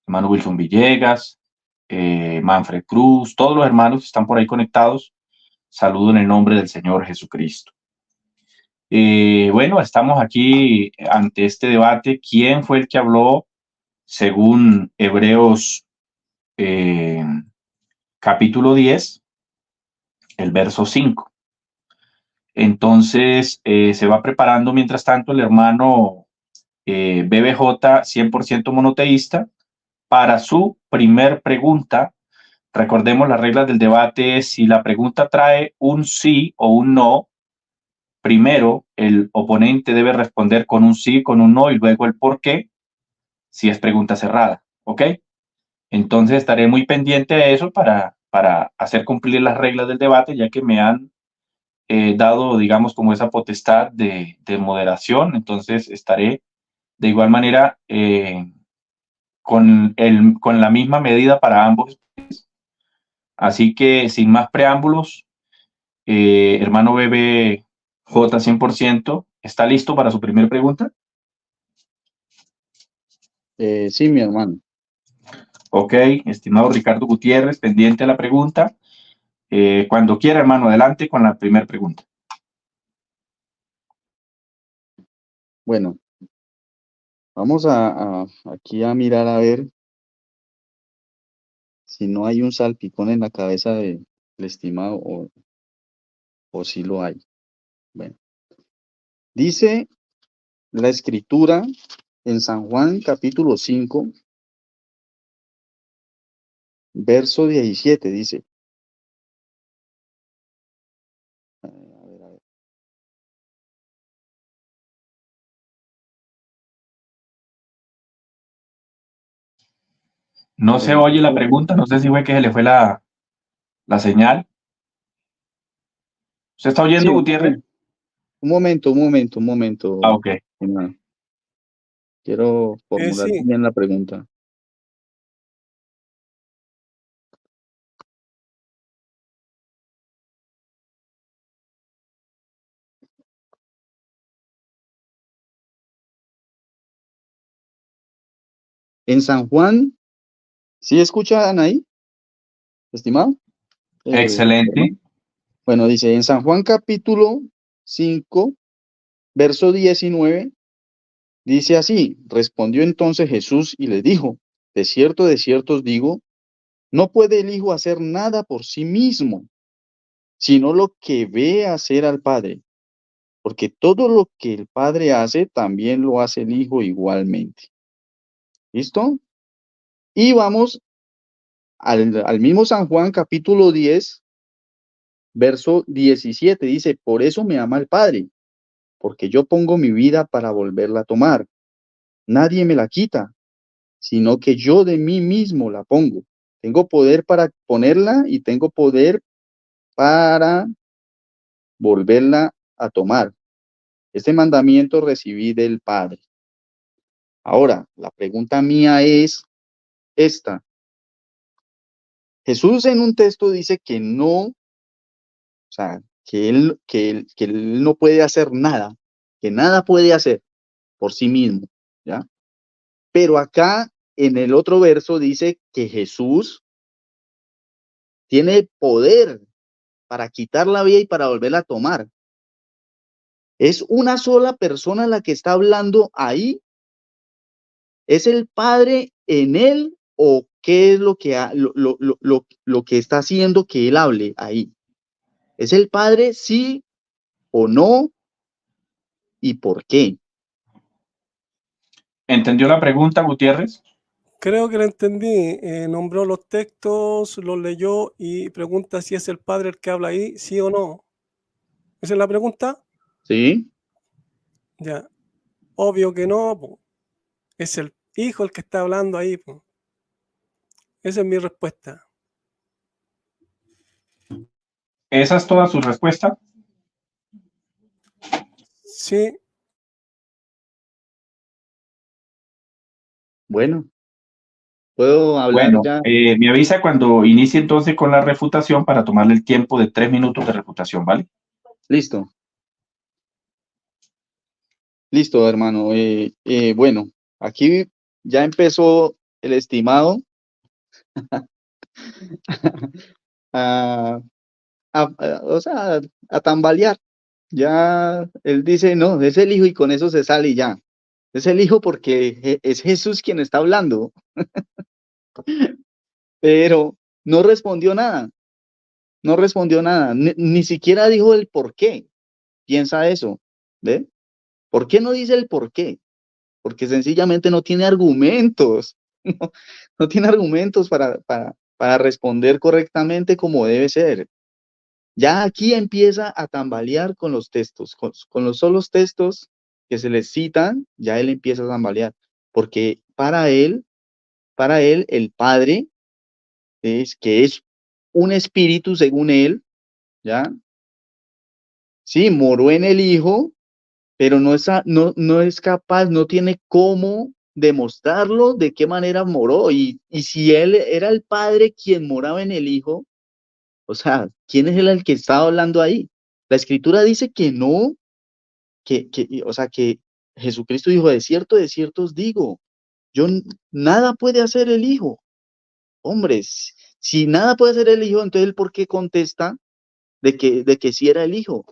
Hermano Wilson Villegas, Manfred Cruz, todos los hermanos que están por ahí conectados. Saludo en el nombre del Señor Jesucristo. Bueno, estamos aquí ante este debate. ¿Quién fue el que habló según Hebreos capítulo 10, el verso 5? Entonces, se va preparando mientras tanto el hermano BBJ 100% monoteísta para su primer pregunta. Recordemos las reglas del debate. Si la pregunta trae un sí o un no, primero el oponente debe responder con un sí, con un no y luego el por qué, si es pregunta cerrada, ¿ok? Entonces estaré muy pendiente de eso para hacer cumplir las reglas del debate, ya que me han dado, digamos, como esa potestad de moderación. Entonces estaré de igual manera con la misma medida para ambos. Así que sin más preámbulos, hermano BBJ 100%, ¿está listo para su primera pregunta? Sí, mi hermano. Ok, estimado Ricardo Gutiérrez, pendiente de la pregunta. Cuando quiera, hermano, adelante con la primera pregunta. Bueno, vamos aquí a mirar a ver si no hay un salpicón en la cabeza del estimado o si lo hay. Bueno, dice la escritura en San Juan capítulo 5, verso 17, dice. A ver. No se oye la pregunta, no sé si fue que se le fue la señal. ¿Se está oyendo, Sí, Gutiérrez? un momento, Ah, ok. hermano. Quiero formular Sí, bien la pregunta. En San Juan, ¿sí escuchan ahí, estimado? Excelente. Hermano. Bueno, dice en San Juan capítulo 5, verso 19, dice así, respondió entonces Jesús y le dijo, de cierto os digo, no puede el Hijo hacer nada por sí mismo, sino lo que ve hacer al Padre, porque todo lo que el Padre hace, también lo hace el Hijo igualmente. ¿Listo? Y vamos al mismo San Juan capítulo 10, verso 17, dice, por eso me ama el Padre, porque yo pongo mi vida para volverla a tomar. Nadie me la quita, sino que yo de mí mismo la pongo. Tengo poder para ponerla y tengo poder para volverla a tomar. Este mandamiento recibí del Padre. Ahora, la pregunta mía es esta. Jesús en un texto dice que no, o sea, que él no puede hacer nada, que nada puede hacer por sí mismo, ¿ya? Pero acá en el otro verso dice que Jesús tiene poder para quitar la vida y para volverla a tomar. ¿Es una sola persona la que está hablando ahí? ¿Es el Padre en él o qué es lo que, lo que está haciendo que él hable ahí? ¿Es el Padre sí o no? ¿Y por qué? ¿Entendió la pregunta, Gutiérrez? creo que lo entendí. Nombró los textos, los leyó y pregunta si es el Padre el que habla ahí, sí o no. ¿Esa es la pregunta? ¿Sí? Ya. Obvio que no, po. Es el Hijo el que está hablando ahí, po. Esa es mi respuesta. ¿Esa es toda su respuesta? Sí, Bueno, puedo hablar Bueno, ya. me avisa cuando inicie entonces con la refutación para tomarle el tiempo de 3 minutos de refutación, ¿vale? Listo, listo, hermano. Bueno, aquí ya empezó el estimado a, o sea, a tambalear. Ya él dice, no, es el Hijo y con eso se sale y ya. Es el Hijo porque es Jesús quien está hablando, pero no respondió nada, no respondió nada, ni siquiera dijo el por qué. Piensa eso, ¿ve? ¿Por qué no dice el por qué? Porque sencillamente no tiene argumentos, no, no tiene argumentos para responder correctamente como debe ser. Ya aquí empieza a tambalear con los textos, con los solos textos que se les citan, ya él empieza a tambalear, porque para él el Padre que es un espíritu según él, ¿ya? Sí, moró en el Hijo, pero no es capaz, no tiene cómo demostrarlo de qué manera moró. Y si él era el Padre quien moraba en el Hijo, o sea, ¿quién es el que estaba hablando ahí? La Escritura dice que no, o sea, que Jesucristo dijo, de cierto os digo, nada puede hacer el Hijo. Hombres, si nada puede hacer el Hijo, entonces, ¿por qué contesta de que sí era el Hijo?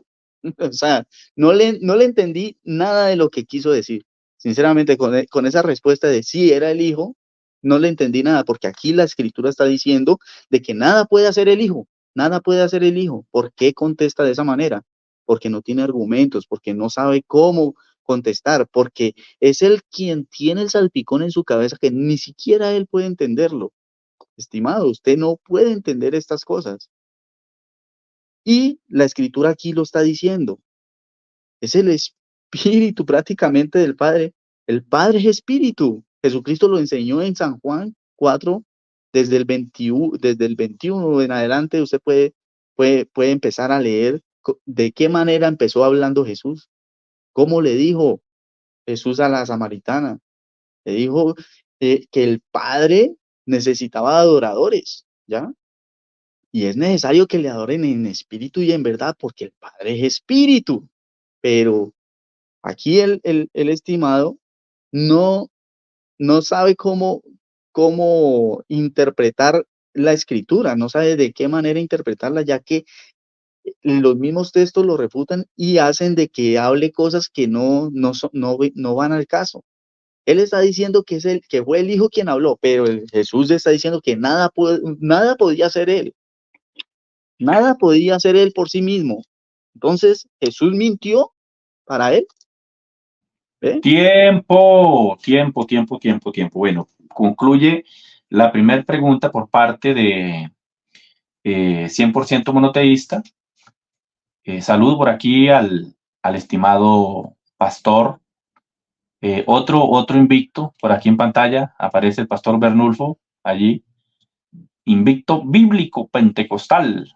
O sea, no le entendí nada de lo que quiso decir. Sinceramente, con esa respuesta de sí era el Hijo, no le entendí nada, porque aquí la Escritura está diciendo de que nada puede hacer el Hijo, nada puede hacer el Hijo. ¿Por qué contesta de esa manera? Porque no tiene argumentos, porque no sabe cómo contestar, porque es él quien tiene el salpicón en su cabeza que ni siquiera él puede entenderlo. Estimado, usted no puede entender estas cosas. Y la Escritura aquí lo está diciendo. Es el espíritu prácticamente del Padre. El Padre es espíritu. Jesucristo lo enseñó en San Juan 4, desde el 21 en adelante. Usted puede empezar a leer de qué manera empezó hablando Jesús. ¿Cómo le dijo Jesús a la samaritana? Le dijo que el Padre necesitaba adoradores, ¿ya? Y es necesario que le adoren en espíritu y en verdad, porque el Padre es espíritu. Pero aquí el estimado no, no sabe cómo interpretar la escritura, no sabe de qué manera interpretarla, ya que los mismos textos lo refutan y hacen de que hable cosas que no van al caso. Él está diciendo que fue el Hijo quien habló, pero Jesús está diciendo que nada podía hacer él. Nada podía hacer él por sí mismo. Entonces, Jesús mintió para él. ¿Eh? Tiempo. Bueno, concluye la primera pregunta por parte de 100% monoteísta. Saludo por aquí al estimado pastor. Otro invicto, por aquí en pantalla aparece el pastor Bernulfo, allí. Invicto bíblico pentecostal.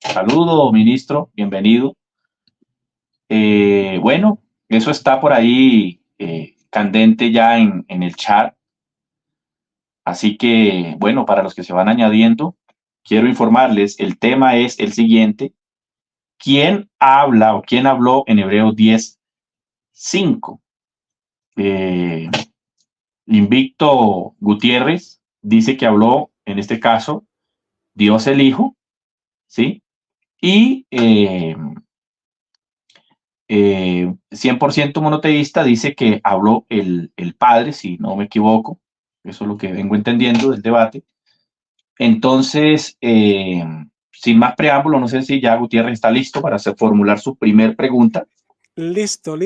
Saludo, ministro, bienvenido. Bueno, eso está por ahí candente ya en el chat. Así que, bueno, para los que se van añadiendo, quiero informarles, el tema es el siguiente. ¿Quién habla o quién habló en Hebreos 10:5? Invicto Gutiérrez dice que habló, en este caso, Dios el Hijo, ¿sí? Y 100% monoteísta dice que habló el Padre, si no me equivoco. Eso es lo que vengo entendiendo del debate. Entonces, sin más preámbulo, no sé si ya Gutiérrez está listo para formular su primer pregunta. Listo.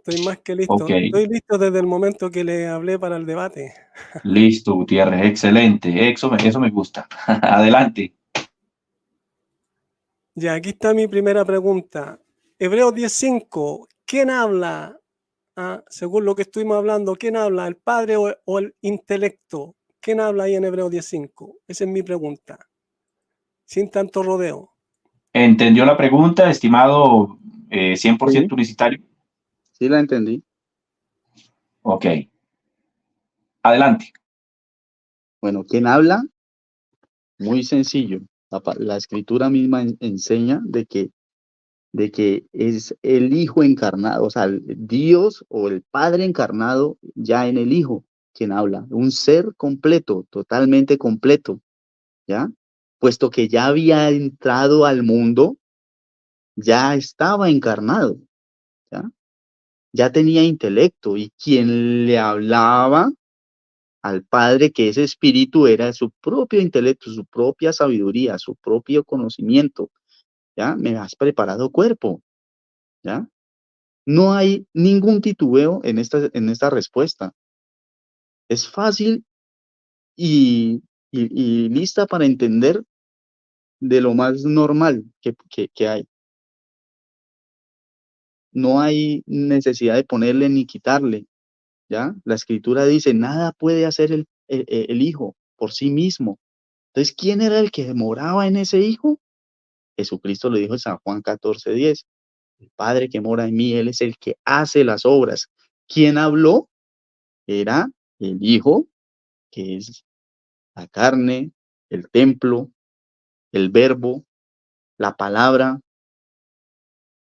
Estoy más que listo. Okay. Estoy listo desde el momento que le hablé para el debate. Listo, Gutiérrez, excelente. Eso me gusta. Adelante. Ya, aquí está mi primera pregunta. Hebreos 10:5. ¿Quién habla? Según lo que estuvimos hablando, ¿quién habla? ¿El Padre o el intelecto? ¿Quién habla ahí en Hebreos 10:5? Esa es mi pregunta. Sin tanto rodeo. ¿Entendió la pregunta, estimado 100% Sí. publicitario? Sí, la entendí. Ok. Adelante. Bueno, ¿quién habla? Muy sencillo. La escritura misma enseña de que es el Hijo encarnado, o sea, Dios o el Padre encarnado ya en el Hijo quien habla. Un ser completo, totalmente completo, ¿ya? Puesto que ya había entrado al mundo, ya estaba encarnado, ¿ya? Ya tenía intelecto y quien le hablaba al Padre, que ese espíritu era su propio intelecto, su propia sabiduría, su propio conocimiento. ¿Ya? Me has preparado cuerpo. ¿Ya? No hay ningún titubeo en esta respuesta. Es fácil y lista para entender de lo más normal que hay. No hay necesidad de ponerle ni quitarle, ¿ya? La Escritura dice, nada puede hacer el Hijo por sí mismo. Entonces, ¿quién era el que moraba en ese Hijo? Jesucristo lo dijo en San Juan 14:10. El Padre que mora en mí, Él es el que hace las obras. ¿Quién habló? Era el Hijo, que es la carne, el templo, el verbo, la palabra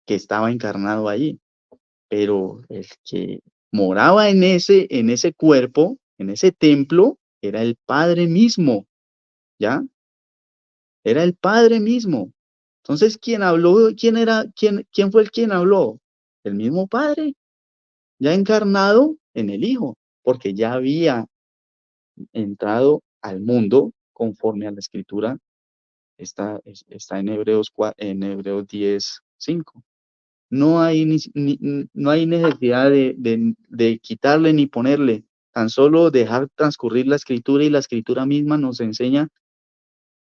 que estaba encarnado allí. Pero el que moraba en ese cuerpo, en ese templo, era el Padre mismo, ¿ya? Era el Padre mismo. Entonces, ¿quién habló? ¿Quién fue el quien habló? El mismo Padre, ya encarnado en el Hijo, porque ya había entrado al mundo conforme a la Escritura. Está en Hebreos 10:5. No hay necesidad de quitarle ni ponerle, tan solo dejar transcurrir la Escritura, y la Escritura misma nos enseña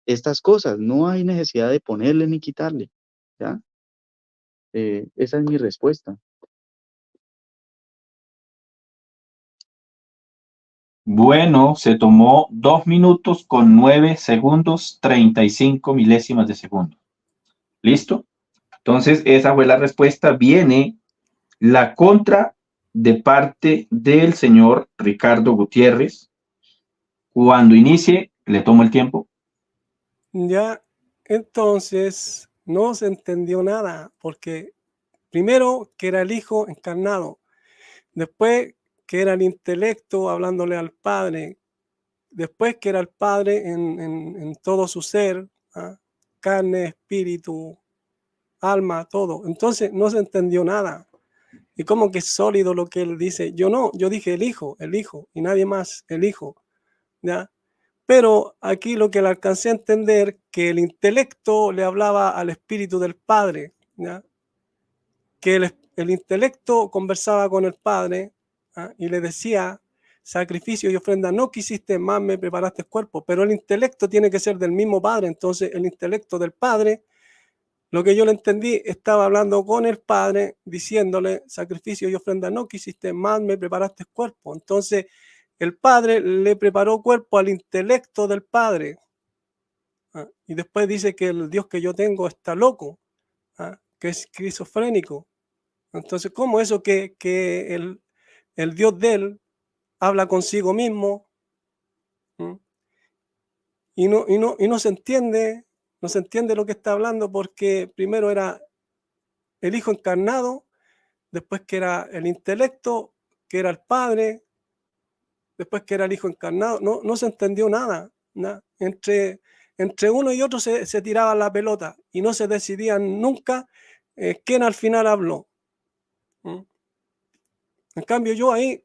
estas cosas. No hay necesidad de ponerle ni quitarle, ¿ya? Esa es mi respuesta. Bueno, se tomó 2 minutos con 9 segundos, 35 milésimas de segundo. ¿Listo? Entonces, esa fue la respuesta. Viene la contra de parte del señor Ricardo Gutiérrez. Cuando inicie, le tomo el tiempo. Ya, entonces no se entendió nada, porque primero que era el Hijo encarnado, después que era el intelecto hablándole al Padre, después que era el Padre en todo su ser, ¿ah? Carne, espíritu, alma, todo. Entonces no se entendió nada. Y como que es sólido lo que él dice. Yo dije el Hijo, y nadie más, el Hijo, ¿ya? Pero aquí lo que le alcancé a entender, que el intelecto le hablaba al espíritu del Padre, ¿ya? Que el intelecto conversaba con el Padre, ¿ah? Y le decía, sacrificio y ofrenda no quisiste, más me preparaste cuerpo. Pero el intelecto tiene que ser del mismo Padre. Entonces el intelecto del Padre, lo que yo le entendí, estaba hablando con el Padre, diciéndole, sacrificio y ofrenda no quisiste, más me preparaste cuerpo. Entonces el Padre le preparó cuerpo al intelecto del Padre. ¿Ah? Y después dice que el Dios que yo tengo está loco, ¿ah? Que es esquizofrénico. Entonces, ¿cómo eso que el Dios de él habla consigo mismo? ¿Mm? Y no se entiende, lo que está hablando, porque primero era el Hijo encarnado, después que era el intelecto, que era el Padre, después que era el Hijo encarnado. No se entendió nada. Entre uno y otro se tiraba la pelota y no se decidían nunca quién al final habló. ¿Mm? En cambio, yo ahí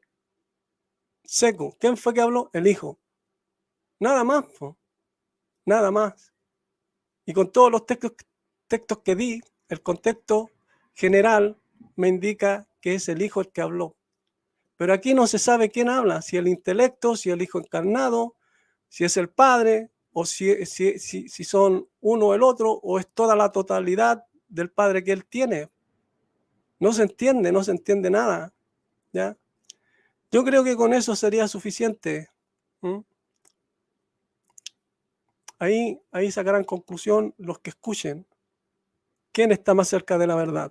seco, ¿quién fue que habló? El Hijo. Nada más, nada más. Y con todos los textos que di, el contexto general me indica que es el Hijo el que habló. Pero aquí no se sabe quién habla, si el intelecto, si el Hijo encarnado, si es el Padre, o si son uno o el otro, o es toda la totalidad del Padre que él tiene. No se entiende nada, ¿ya? Yo creo que con eso sería suficiente. ¿Mm? Ahí sacarán conclusión los que escuchen. ¿Quién está más cerca de la verdad?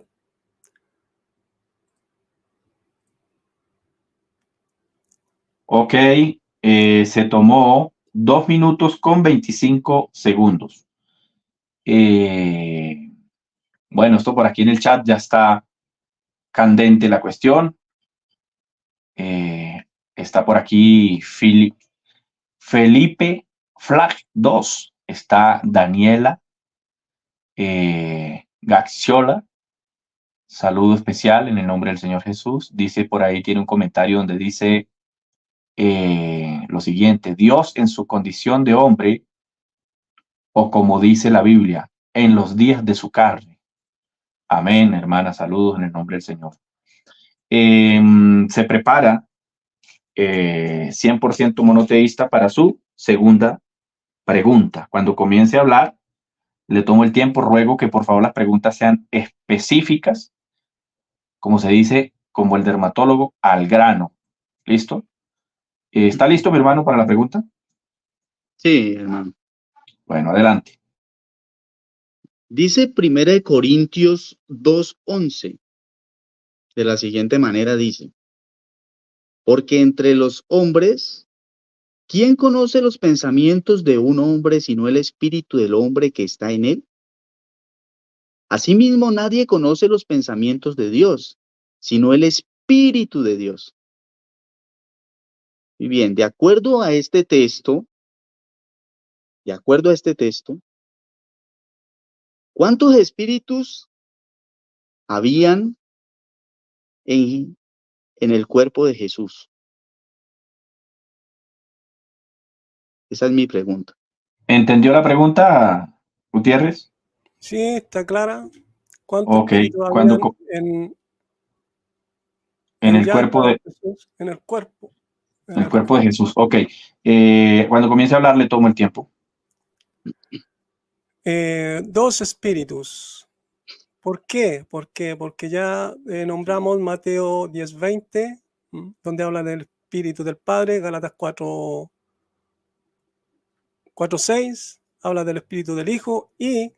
Ok, se tomó 2 minutos con 25 segundos. Bueno, esto por aquí en el chat ya está candente la cuestión. Está por aquí Felipe Flag 2. Está Daniela Gaxiola. Saludo especial en el nombre del Señor Jesús. Dice por ahí, tiene un comentario donde dice lo siguiente: Dios en su condición de hombre, o como dice la Biblia, en los días de su carne. Amén, hermana, saludos en el nombre del Señor. Se prepara 100% monoteísta para su segunda pregunta. Cuando comience a hablar, Le tomo el tiempo, ruego que por favor las preguntas sean específicas, como se dice, como el dermatólogo, al grano. ¿Listo? ¿Está listo, mi hermano, para la pregunta? Sí, hermano. Bueno, adelante. Dice 1 Corintios 2:11. De la siguiente manera dice: porque entre los hombres, ¿quién conoce los pensamientos de un hombre sino el espíritu del hombre que está en él? Asimismo, nadie conoce los pensamientos de Dios, sino el espíritu de Dios. Y bien, de acuerdo a este texto, ¿cuántos espíritus habían en el cuerpo de Jesús? Esa es mi pregunta. ¿Entendió la pregunta, Gutiérrez? Sí, está clara. ¿Cuántos Ok, espíritus habían en el ya cuerpo de Jesús, en el cuerpo? En el el cuerpo de cuerpo. Jesús. Ok. Cuando comience a hablar, le tomo el tiempo. 2 espíritus. ¿Por qué? Porque ya nombramos Mateo 10:20, donde habla del Espíritu del Padre, Gálatas 4:6, habla del Espíritu del Hijo, y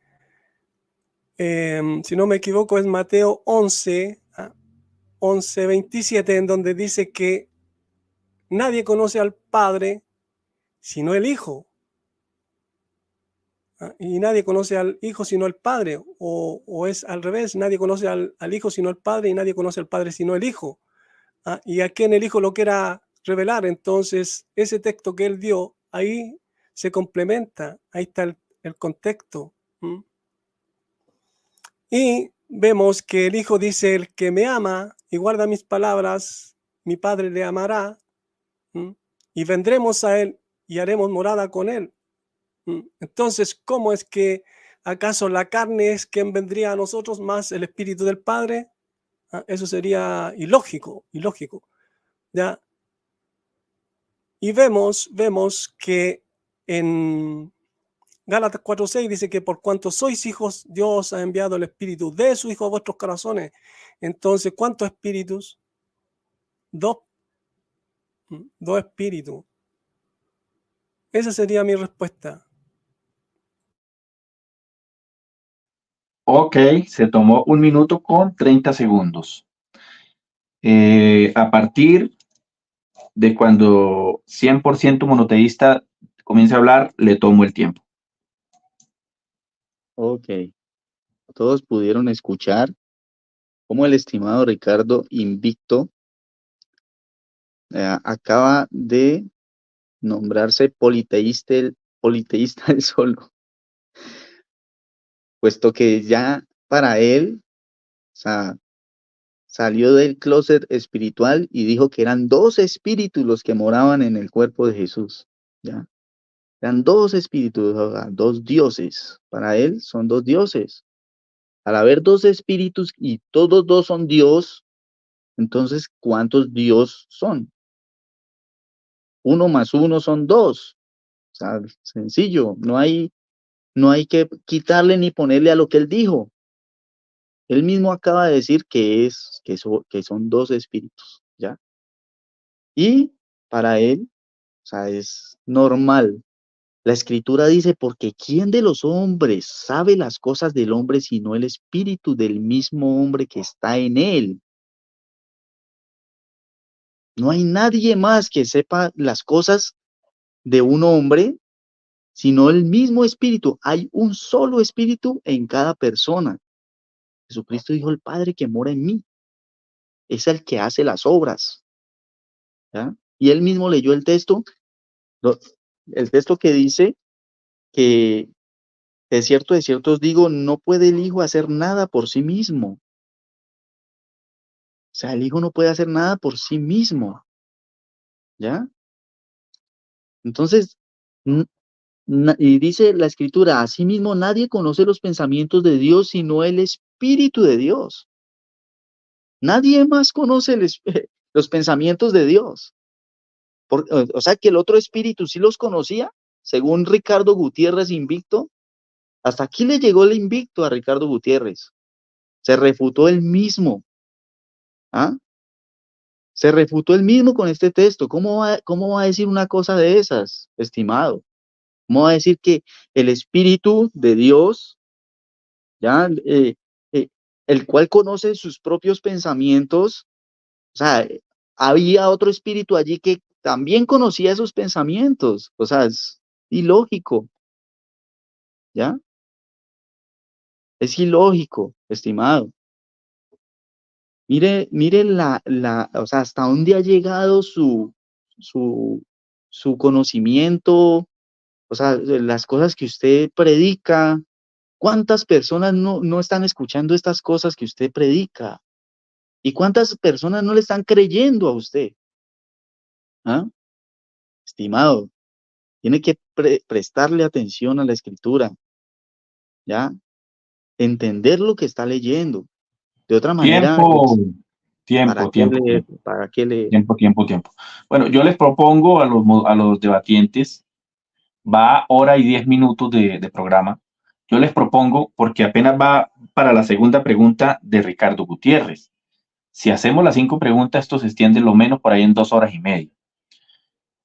si no me equivoco es Mateo 11:27, en donde dice que nadie conoce al Padre sino el Hijo. Y nadie conoce al Hijo sino el Padre, o es al revés, nadie conoce al Hijo sino el Padre, y nadie conoce al Padre sino el Hijo. Y a quien el Hijo lo quiera revelar. Entonces, ese texto que él dio, ahí se complementa, ahí está el contexto. Y vemos que el Hijo dice: el que me ama y guarda mis palabras, mi Padre le amará, y vendremos a él y haremos morada con él. Entonces, ¿cómo es que acaso la carne es quien vendría a nosotros más el Espíritu del Padre? Eso sería ilógico. ¿Ya? Y vemos que en Gálatas 4:6 dice que por cuanto sois hijos, Dios ha enviado el Espíritu de su Hijo a vuestros corazones. Entonces, ¿cuántos espíritus? 2. 2 espíritus. Esa sería mi respuesta. Ok, se tomó 1 minuto con 30 segundos. A partir de cuando 100% monoteísta comience a hablar, le tomo el tiempo. Ok. Todos pudieron escuchar cómo el estimado Ricardo Invicto acaba de nombrarse politeísta él solo, puesto que ya para él, o sea, salió del closet espiritual y dijo que eran 2 espíritus los que moraban en el cuerpo de Jesús. ¿Ya? Eran 2 espíritus, o sea, 2 dioses. Para él son 2 dioses. Al haber 2 espíritus y todos 2 son Dios, entonces, ¿cuántos Dios son? 1 más 1 son 2. O sea, sencillo, no hay que quitarle ni ponerle a lo que él dijo. Él mismo acaba de decir que son 2 espíritus, ¿ya? Y para él, o sea, es normal. La escritura dice: porque ¿quién de los hombres sabe las cosas del hombre sino el espíritu del mismo hombre que está en él? No hay nadie más que sepa las cosas de un hombre sino el mismo espíritu. Hay un solo espíritu en cada persona. Jesucristo dijo: el Padre que mora en mí es el que hace las obras, ¿ya? Y él mismo leyó el texto que dice que de cierto os digo, no puede el Hijo hacer nada por sí mismo. O sea, el Hijo no puede hacer nada por sí mismo, ¿ya? Entonces, y dice la escritura: asimismo nadie conoce los pensamientos de Dios sino el Espíritu de Dios. Nadie más conoce los pensamientos de Dios. O sea que el otro espíritu sí los conocía, según Ricardo Gutiérrez Invicto. Hasta aquí le llegó el invicto a Ricardo Gutiérrez. Se refutó él mismo. ¿Ah? Se refutó él mismo con este texto. ¿Cómo va a decir una cosa de esas, estimado? ¿Cómo va a decir que el Espíritu de Dios, ya, el cual conoce sus propios pensamientos, o sea, había otro espíritu allí que también conocía esos pensamientos? O sea, es ilógico, ¿ya? Es ilógico, estimado. Mire o sea, hasta dónde ha llegado su, su conocimiento, o sea, las cosas que usted predica. ¿Cuántas personas no están escuchando estas cosas que usted predica? ¿Y cuántas personas no le están creyendo a usted? ¿Ah? Estimado, tiene que prestarle atención a la escritura, ¿ya? Entender lo que está leyendo. De otra manera, Tiempo, ¿para tiempo, qué tiempo, leer? tiempo, ¿Para qué leer? tiempo. Bueno, yo les propongo a los debatientes, va hora y 10 minutos de programa. Yo les propongo, porque apenas va para la segunda pregunta de Ricardo Gutiérrez. Si hacemos las 5 preguntas, esto se extiende lo menos por ahí en 2 horas y media.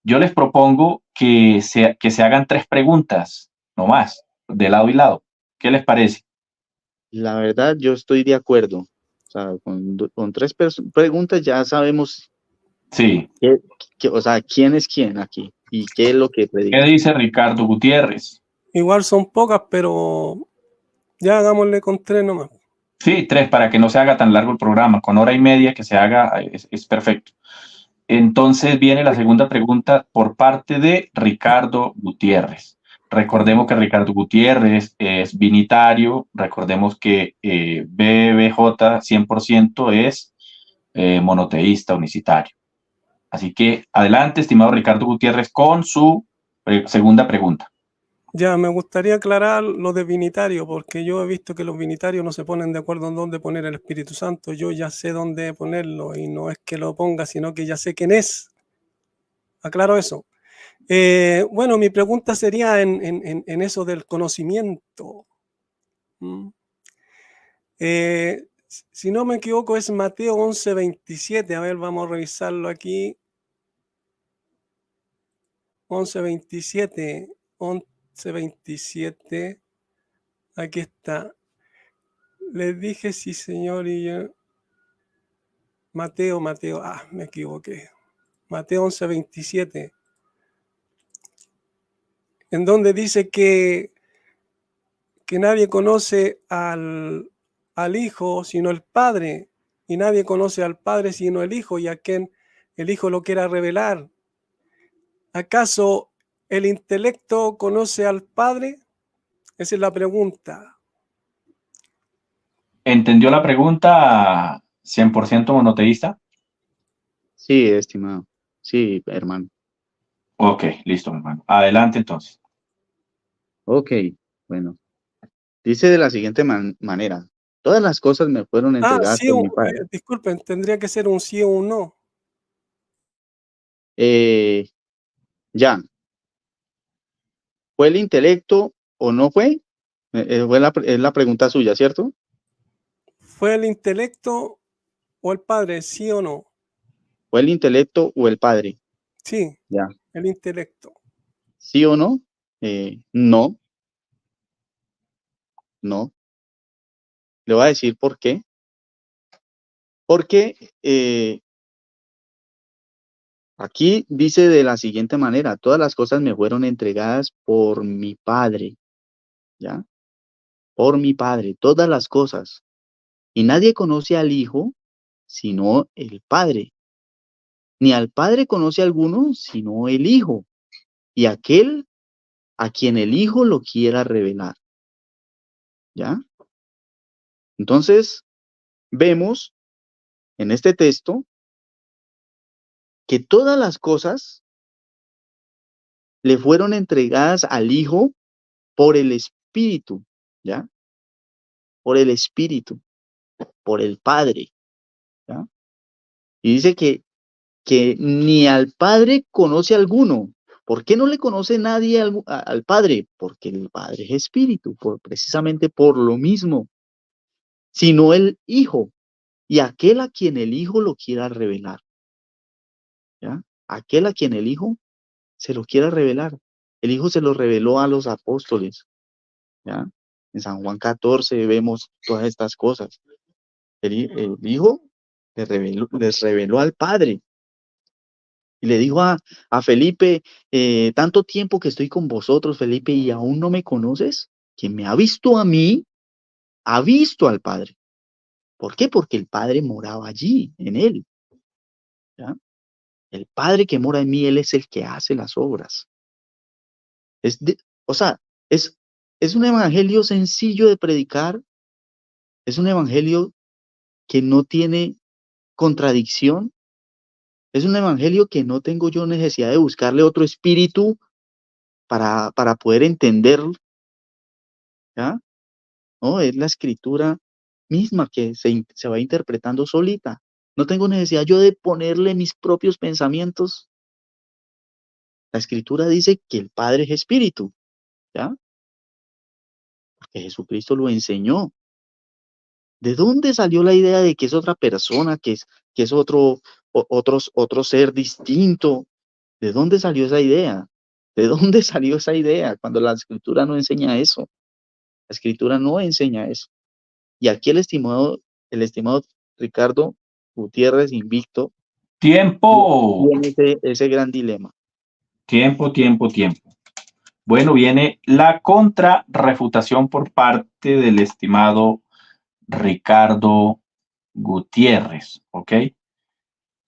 Yo les propongo que se hagan 3 preguntas, no más, de lado y lado. ¿Qué les parece? La verdad, yo estoy de acuerdo. O sea, con tres preguntas ya sabemos Sí. o sea, quién es quién aquí y qué es lo que ¿Qué predica. dice Ricardo Gutiérrez? Igual son pocas, pero ya hagámosle con 3 nomás. Sí, 3 para que no se haga tan largo el programa. Con hora y media que se haga es perfecto. Entonces viene la segunda pregunta por parte de Ricardo Gutiérrez. Recordemos que Ricardo Gutiérrez es binitario, recordemos que BBJ 100% es monoteísta, unicitario. Así que adelante, estimado Ricardo Gutiérrez, con su segunda pregunta. Ya, me gustaría aclarar lo de binitario, porque yo he visto que los binitarios no se ponen de acuerdo en dónde poner el Espíritu Santo. Yo ya sé dónde ponerlo y no es que lo ponga, sino que ya sé quién es. Aclaro eso. Bueno, mi pregunta sería en eso del conocimiento. Si no me equivoco, es Mateo 11:27. A ver, vamos a revisarlo aquí. 11:27. 11:27. Aquí está. Les dije sí, señor, y yo. Mateo. Me equivoqué. Mateo 11:27. En donde dice que nadie conoce al Hijo sino el Padre, y nadie conoce al Padre sino el Hijo, y a quien el Hijo lo quiera revelar. ¿Acaso el intelecto conoce al Padre? Esa es la pregunta. ¿Entendió la pregunta 100% monoteísta? Sí, estimado. Sí, hermano. Ok, listo, hermano. Adelante entonces. Ok, bueno. Dice de la siguiente manera. Todas las cosas me fueron entregadas Sí, por mi Padre. disculpen, tendría que ser un sí o un no. Ya. ¿Fue el intelecto o no fue? Es la pregunta suya, ¿cierto? ¿Fue el intelecto o el Padre, sí o no? ¿Fue el intelecto o el Padre? Sí, Ya. el intelecto. ¿Sí o no? No, no. Le voy a decir por qué. Porque aquí dice de la siguiente manera, todas las cosas me fueron entregadas por mi Padre, ¿ya? Por mi Padre, todas las cosas. Y nadie conoce al Hijo sino el Padre. Ni al Padre conoce alguno sino el Hijo. Y aquel a quien el Hijo lo quiera revelar, ¿ya? Entonces, vemos en este texto que todas las cosas le fueron entregadas al Hijo por el Espíritu, ¿ya? Por el Espíritu, por el Padre, ¿ya? Y dice que ni al Padre conoce alguno. ¿Por qué no le conoce nadie al Padre? Porque el Padre es espíritu, precisamente por lo mismo, sino el Hijo, y aquel a quien el Hijo lo quiera revelar. ¿Ya? Aquel a quien el Hijo se lo quiera revelar. El Hijo se lo reveló a los apóstoles. ¿Ya? En San Juan 14 vemos todas estas cosas. El Hijo les reveló al Padre. Y le dijo a Felipe, tanto tiempo que estoy con vosotros, Felipe, y aún no me conoces. Quien me ha visto a mí, ha visto al Padre. ¿Por qué? Porque el Padre moraba allí, en él. ¿Ya? El Padre que mora en mí, Él es el que hace las obras. O sea, es un evangelio sencillo de predicar, es un evangelio que no tiene contradicción, es un evangelio que no tengo yo necesidad de buscarle otro espíritu para poder entenderlo, ¿ya? No, es la escritura misma que se va interpretando solita. No tengo necesidad yo de ponerle mis propios pensamientos. La escritura dice que el Padre es espíritu, ¿ya? Porque Jesucristo lo enseñó. ¿De dónde salió la idea de que es otra persona, que es otro ser distinto? ¿De dónde salió esa idea? ¿De dónde salió esa idea cuando la escritura no enseña eso? La escritura no enseña eso. Y aquí el estimado Ricardo Gutiérrez Invicto Tiempo, tiene ese gran dilema. tiempo. Bueno, viene la contrarrefutación por parte del estimado Ricardo Gutiérrez, ¿ok?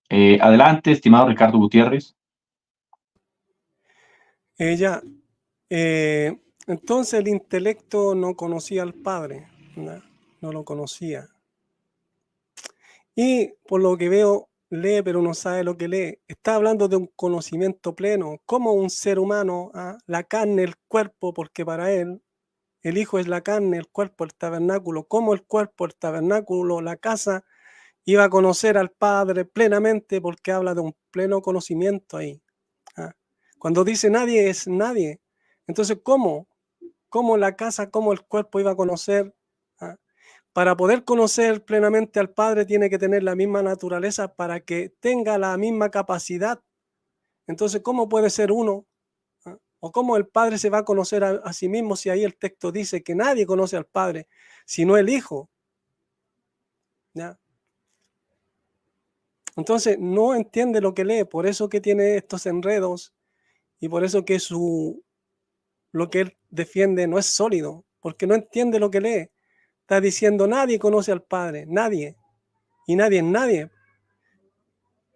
Adelante, estimado Ricardo Gutiérrez. Ya. Entonces el intelecto no conocía al Padre, no lo conocía. Y por lo que veo, lee, pero no sabe lo que lee. Está hablando de un conocimiento pleno, como un ser humano, la carne, el cuerpo, porque para él el Hijo es la carne, el cuerpo, el tabernáculo, como el cuerpo, el tabernáculo, la casa, iba a conocer al Padre plenamente, porque habla de un pleno conocimiento ahí. Cuando dice nadie es nadie, entonces ¿cómo la casa, cómo el cuerpo iba a conocer? Para poder conocer plenamente al Padre tiene que tener la misma naturaleza para que tenga la misma capacidad. Entonces, ¿cómo puede ser uno? ¿O cómo el Padre se va a conocer a sí mismo si ahí el texto dice que nadie conoce al Padre, sino el Hijo? ¿Ya? Entonces, no entiende lo que lee, por eso que tiene estos enredos y por eso que lo que él defiende no es sólido, porque no entiende lo que lee. Está diciendo nadie conoce al Padre, nadie, y nadie es nadie.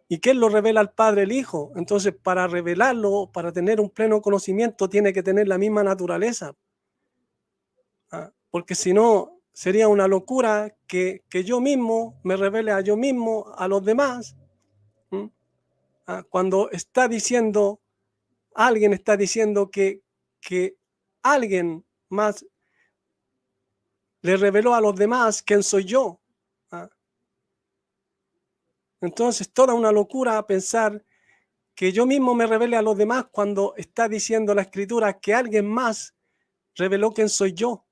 ¿Y quién lo revela al Padre? El Hijo. Entonces, para revelarlo, para tener un pleno conocimiento, tiene que tener la misma naturaleza. Porque si no, sería una locura que yo mismo me revele a yo mismo, a los demás. Cuando alguien está diciendo que alguien más le reveló a los demás quién soy yo. Entonces, toda una locura pensar que yo mismo me revele a los demás cuando está diciendo la escritura que alguien más reveló quién soy yo.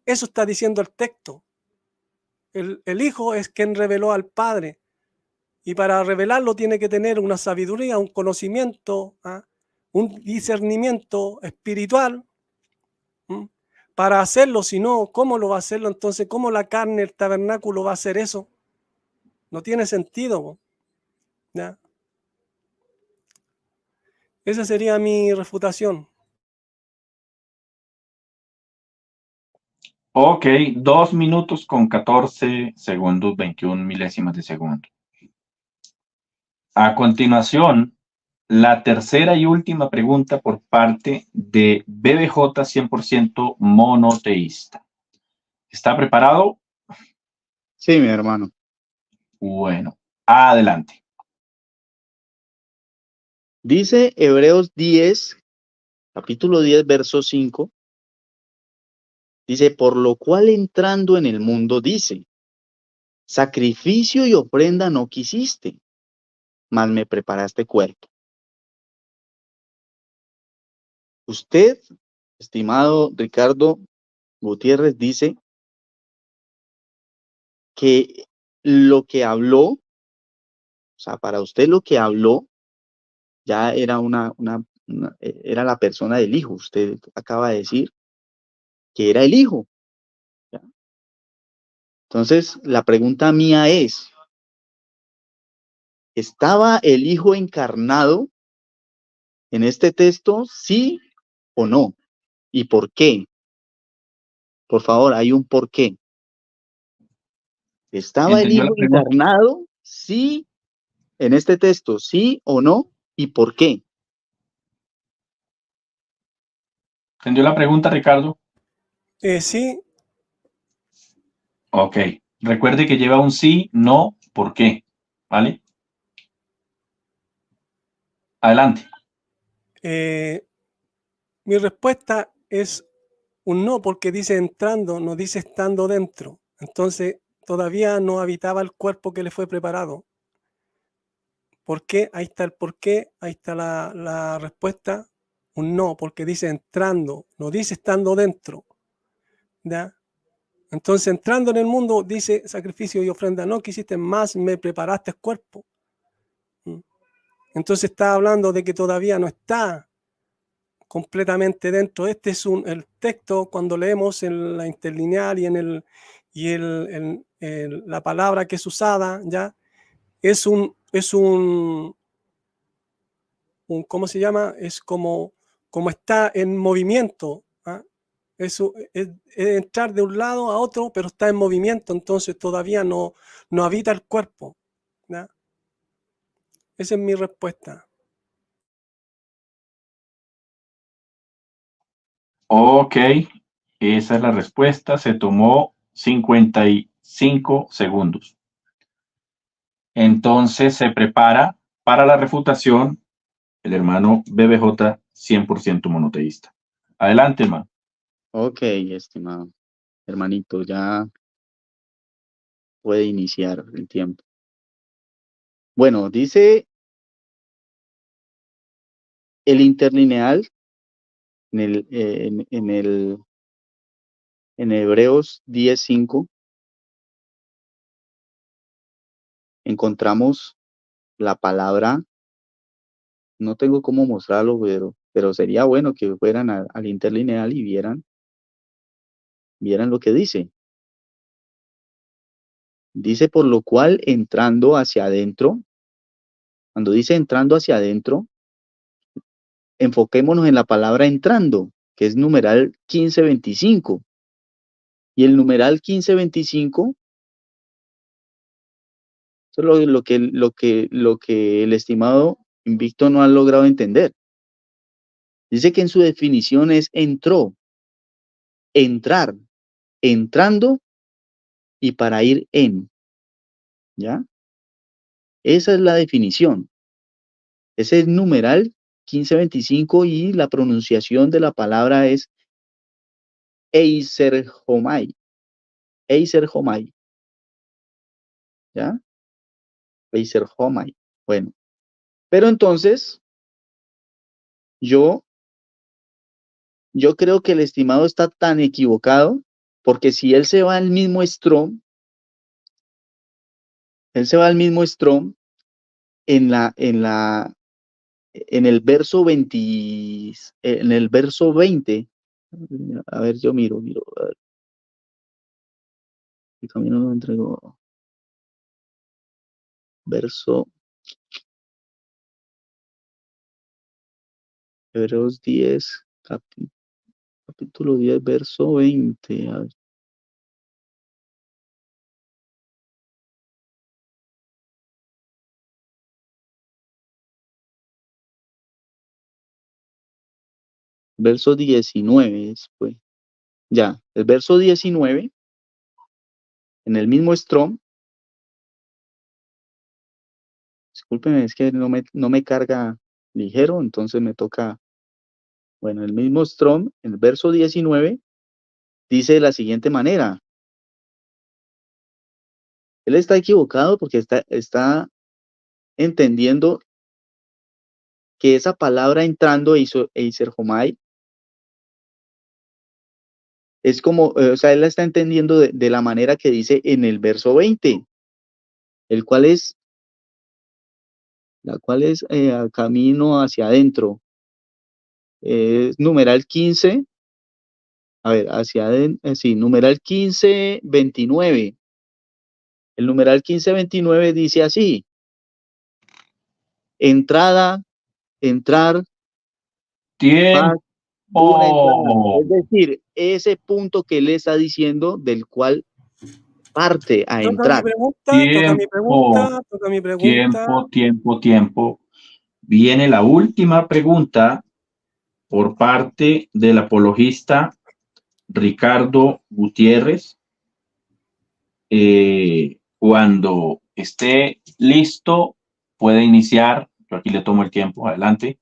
Eso está diciendo el texto. El Hijo es quien reveló al Padre. Y para revelarlo tiene que tener una sabiduría, un conocimiento, un discernimiento espiritual para hacerlo. Si no, ¿cómo lo va a hacerlo? Entonces, ¿cómo la carne, el tabernáculo va a hacer eso? No tiene sentido. ¿Ya? Esa sería mi refutación. Ok, 2 minutos con 14 segundos, 21 milésimas de segundo. A continuación, la tercera y última pregunta por parte de BBJ 100% monoteísta. ¿Está preparado? Sí, mi hermano. Bueno, adelante. Dice Hebreos 10, capítulo 10, verso 5. Dice, por lo cual entrando en el mundo dice, sacrificio y ofrenda no quisiste, mas me preparaste cuerpo. Usted, estimado Ricardo Gutiérrez, dice que lo que habló, o sea, para usted lo que habló ya era era la persona del hijo. Usted acaba de decir que era el hijo. ¿Ya? Entonces, la pregunta mía es, ¿estaba el hijo encarnado en este texto, sí o no? ¿Y por qué? Por favor, hay un por qué. ¿Estaba el ¿Entendió la hijo pregunta? encarnado, sí, en este texto, sí o no? ¿Y por qué? ¿Entendió la pregunta, Ricardo? Sí, Ok. Recuerde que lleva un sí, no, ¿por qué? ¿Vale? Adelante. mi respuesta es un no, porque dice entrando, no dice estando dentro. Entonces, todavía no habitaba el cuerpo que le fue preparado. ¿Por qué? Ahí está el por qué, ahí está la respuesta. Un no, porque dice entrando, no dice estando dentro. ¿Ya? Entonces, entrando en el mundo, dice sacrificio y ofrenda. No quisiste más, me preparaste el cuerpo. Entonces está hablando de que todavía no está completamente dentro. Este es el texto cuando leemos en la interlineal y la palabra que es usada, ¿ya? Es ¿cómo se llama? Es como está en movimiento. ¿Ah? Eso es entrar de un lado a otro, pero está en movimiento, entonces todavía no habita el cuerpo. ¿Ya? Esa es mi respuesta. Ok. Esa es la respuesta. Se tomó 55 segundos. Entonces se prepara para la refutación el hermano BBJ 100% monoteísta. Adelante, hermano. Ok, estimado hermanito, ya puede iniciar el tiempo. Bueno, dice el interlineal en Hebreos 10:5 encontramos la palabra, no tengo cómo mostrarlo, pero sería bueno que fueran al interlineal y vieran lo que dice. Dice, por lo cual, entrando hacia adentro, cuando dice entrando hacia adentro, enfoquémonos en la palabra entrando, que es numeral 1525. Y el numeral 1525, eso es lo que el estimado Invicto no ha logrado entender. Dice que en su definición es entró, entrar, entrando y para ir en. ¿Ya? Esa es la definición. Ese es numeral 1525 y la pronunciación de la palabra es Eiserhomai. Eiserhomai. ¿Ya? Eiserhomai. Bueno, pero entonces yo creo que el estimado está tan equivocado porque si él se va al mismo Strong, en el verso 20, a ver, yo miro, a ver, el camino lo entregó, verso, Hebreos 10, capítulo 10, verso 20, a ver. Verso 19 después. Ya, el verso 19, en el mismo Strong, discúlpenme, es que no me carga ligero, entonces me toca, bueno, el mismo Strong, en el verso 19, dice de la siguiente manera. Él está equivocado porque está entendiendo que esa palabra entrando, Eiserhomai, es como, o sea, él la está entendiendo de la manera que dice en el verso 20, el cual es, la cual es camino hacia adentro. Numeral 15, a ver, hacia adentro, sí, numeral 15, 29. El numeral 15, 29 dice así: entrada, entrar, paz, una entrada. Tiempo, Es decir, ese punto que él está diciendo del cual parte a Toca mi entrar. pregunta, toca mi tiempo, pregunta, toca mi pregunta. tiempo. Viene la última pregunta por parte del apologista Ricardo Gutiérrez. Cuando esté listo, puede iniciar. Yo aquí le tomo el tiempo. Adelante.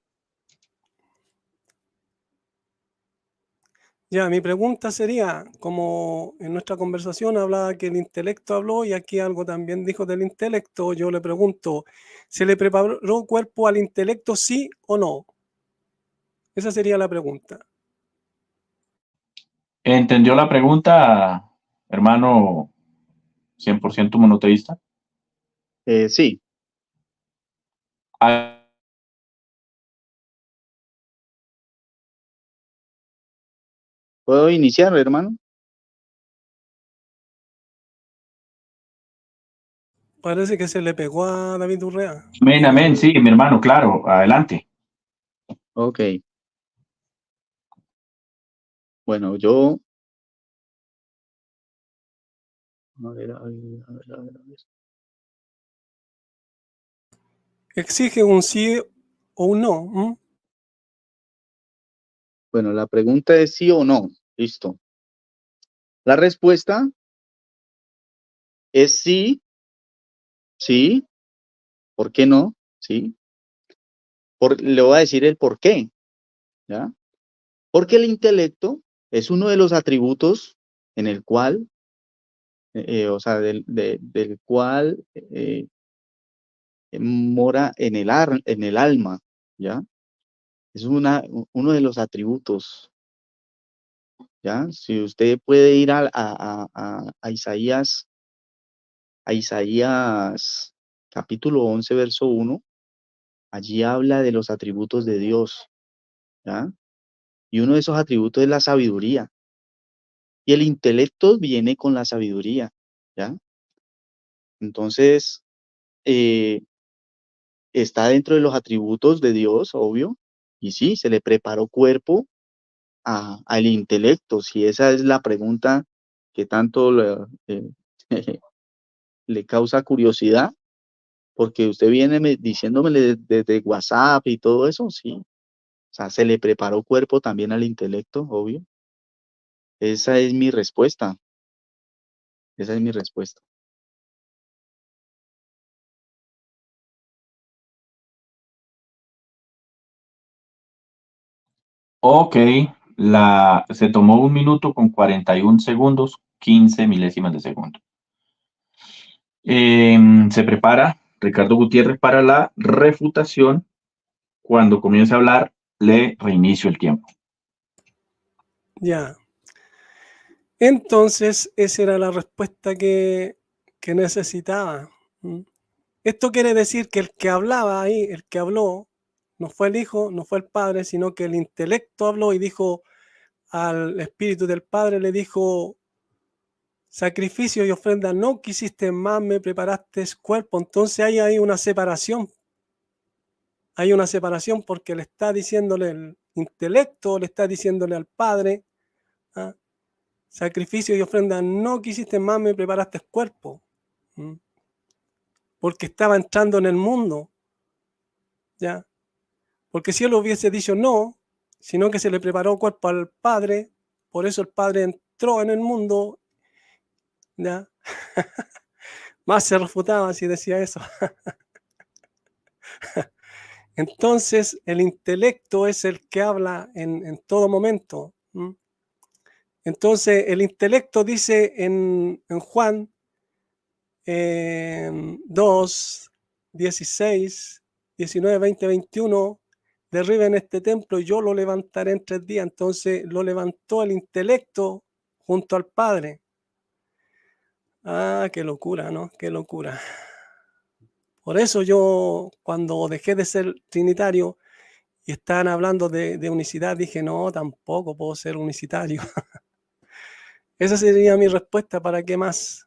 Ya, mi pregunta sería, como en nuestra conversación hablaba que el intelecto habló y aquí algo también dijo del intelecto, yo le pregunto, ¿se le preparó cuerpo al intelecto, sí o no? Esa sería la pregunta. ¿Entendió la pregunta, hermano 100% monoteísta? Sí, Ah, ¿puedo iniciar, hermano? Parece que se le pegó a David Urrea. amén, amén, sí, mi hermano, claro, adelante. Ok. Bueno, yo... A ver, a ver, a ver, a ver, a ver. Exige un sí o un no. ¿Mm? Bueno, la pregunta es sí o no. Listo. La respuesta es sí, sí, ¿por qué no? Sí. Le voy a decir el por qué, ¿ya? Porque el intelecto es uno de los atributos en el cual, o sea, del cual mora en en el alma, ¿ya? Es uno de los atributos, ¿ya? Si usted puede ir a Isaías capítulo 11, verso 1, allí habla de los atributos de Dios, ¿ya? Y uno de esos atributos es la sabiduría. Y el intelecto viene con la sabiduría, ¿ya? Entonces, eh, está dentro de los atributos de Dios, obvio, y sí, se le preparó cuerpo al intelecto, si esa es la pregunta que tanto eh, le causa curiosidad, porque usted viene diciéndome desde WhatsApp y todo eso, sí, o sea, se le preparó cuerpo también al intelecto, obvio. Esa es mi respuesta, esa es mi respuesta. Ok, se tomó 1 minuto con 41 segundos, 15 milésimas de segundo. Se prepara Ricardo Gutiérrez para la refutación. Cuando comience a hablar, le reinicio el tiempo. Ya. Entonces, esa era la respuesta que necesitaba. ¿Mm? Esto quiere decir que el que hablaba ahí, el que habló, no fue el Hijo, no fue el Padre, sino que el intelecto habló y dijo al Espíritu del Padre, le dijo, sacrificio y ofrenda no quisiste más, me preparaste cuerpo. Entonces ahí hay una separación. Hay una separación porque le está diciéndole el intelecto, le está diciéndole al Padre, ¿ah? Sacrificio y ofrenda no quisiste más, me preparaste cuerpo. ¿Mm? Porque estaba entrando en el mundo, ¿ya? Porque si él hubiese dicho no, sino que se le preparó cuerpo al Padre, por eso el Padre entró en el mundo, ¿ya? Más se refutaba si decía eso. Entonces, el intelecto es el que habla en todo momento. ¿Mm? Entonces, el intelecto dice en Juan 2, 16, 19, 20, 21, derriben este templo y yo lo levantaré en 3 días. Entonces lo levantó el intelecto, junto al Padre. Ah, qué locura, ¿no? Qué locura. Por eso yo, cuando dejé de ser trinitario y estaban hablando de unicidad, dije, no, tampoco puedo ser unicitario. Esa sería mi respuesta. ¿Para qué más?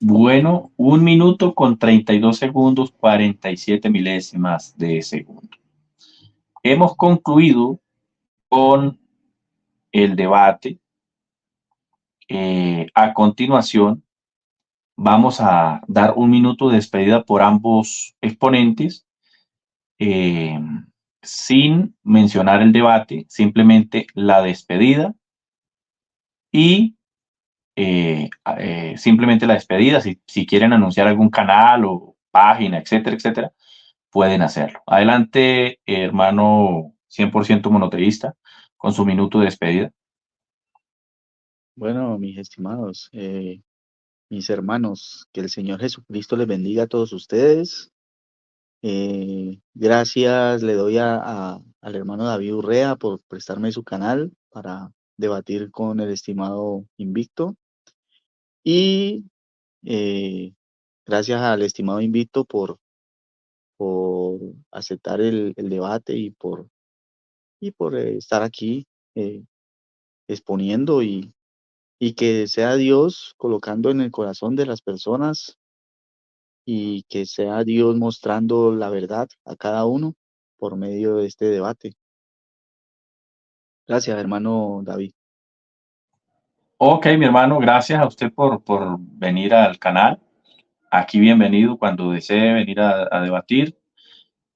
Bueno, 1 minuto con 32 segundos, 47 milésimas de segundo. Hemos concluido con el debate. A continuación, vamos a dar 1 minuto de despedida por ambos exponentes, sin mencionar el debate, simplemente la despedida y simplemente la despedida. Si quieren anunciar algún canal o página, etcétera, etcétera, pueden hacerlo. Adelante, hermano 100% monoteísta, con su minuto de despedida. Bueno, mis estimados, mis hermanos, que el Señor Jesucristo les bendiga a todos ustedes. Gracias le doy al hermano David Urrea por prestarme su canal para debatir con el estimado Invicto. Y gracias al estimado Invicto por aceptar el debate y por estar aquí exponiendo y que sea Dios colocando en el corazón de las personas y que sea Dios mostrando la verdad a cada uno por medio de este debate. Gracias, hermano David. Ok, mi hermano, gracias a usted por venir al canal. Aquí bienvenido cuando desee venir a debatir.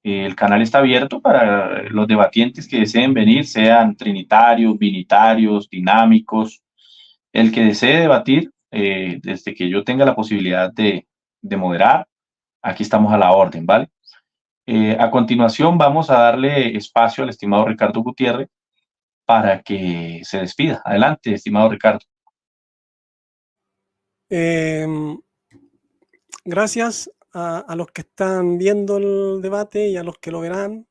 El canal está abierto para los debatientes que deseen venir, sean trinitarios, binitarios, dinámicos. El que desee debatir, desde que yo tenga la posibilidad de moderar, aquí estamos a la orden, ¿vale? A continuación vamos a darle espacio al estimado Ricardo Gutiérrez para que se despida. Adelante, estimado Ricardo. Gracias a los que están viendo el debate y a los que lo verán.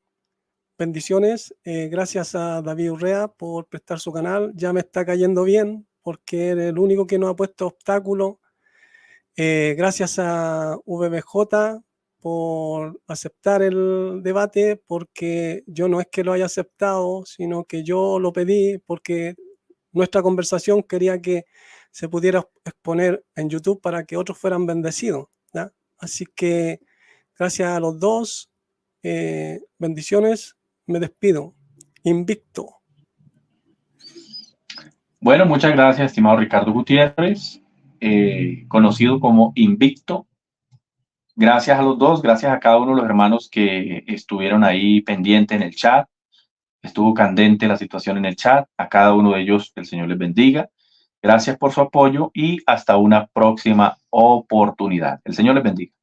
Bendiciones. Gracias a David Urrea por prestar su canal. Ya me está cayendo bien porque es el único que nos ha puesto obstáculos. Gracias a VBJ por aceptar el debate, porque yo no es que lo haya aceptado, sino que yo lo pedí porque nuestra conversación quería que se pudiera exponer en YouTube para que otros fueran bendecidos, ¿ya? Así que gracias a los dos, bendiciones, me despido. Invicto. Bueno, muchas gracias, estimado Ricardo Gutiérrez, conocido como Invicto. Gracias a los dos, gracias a cada uno de los hermanos que estuvieron ahí pendiente en el chat. Estuvo candente la situación en el chat. A cada uno de ellos el Señor les bendiga. Gracias por su apoyo y hasta una próxima oportunidad. El Señor les bendiga.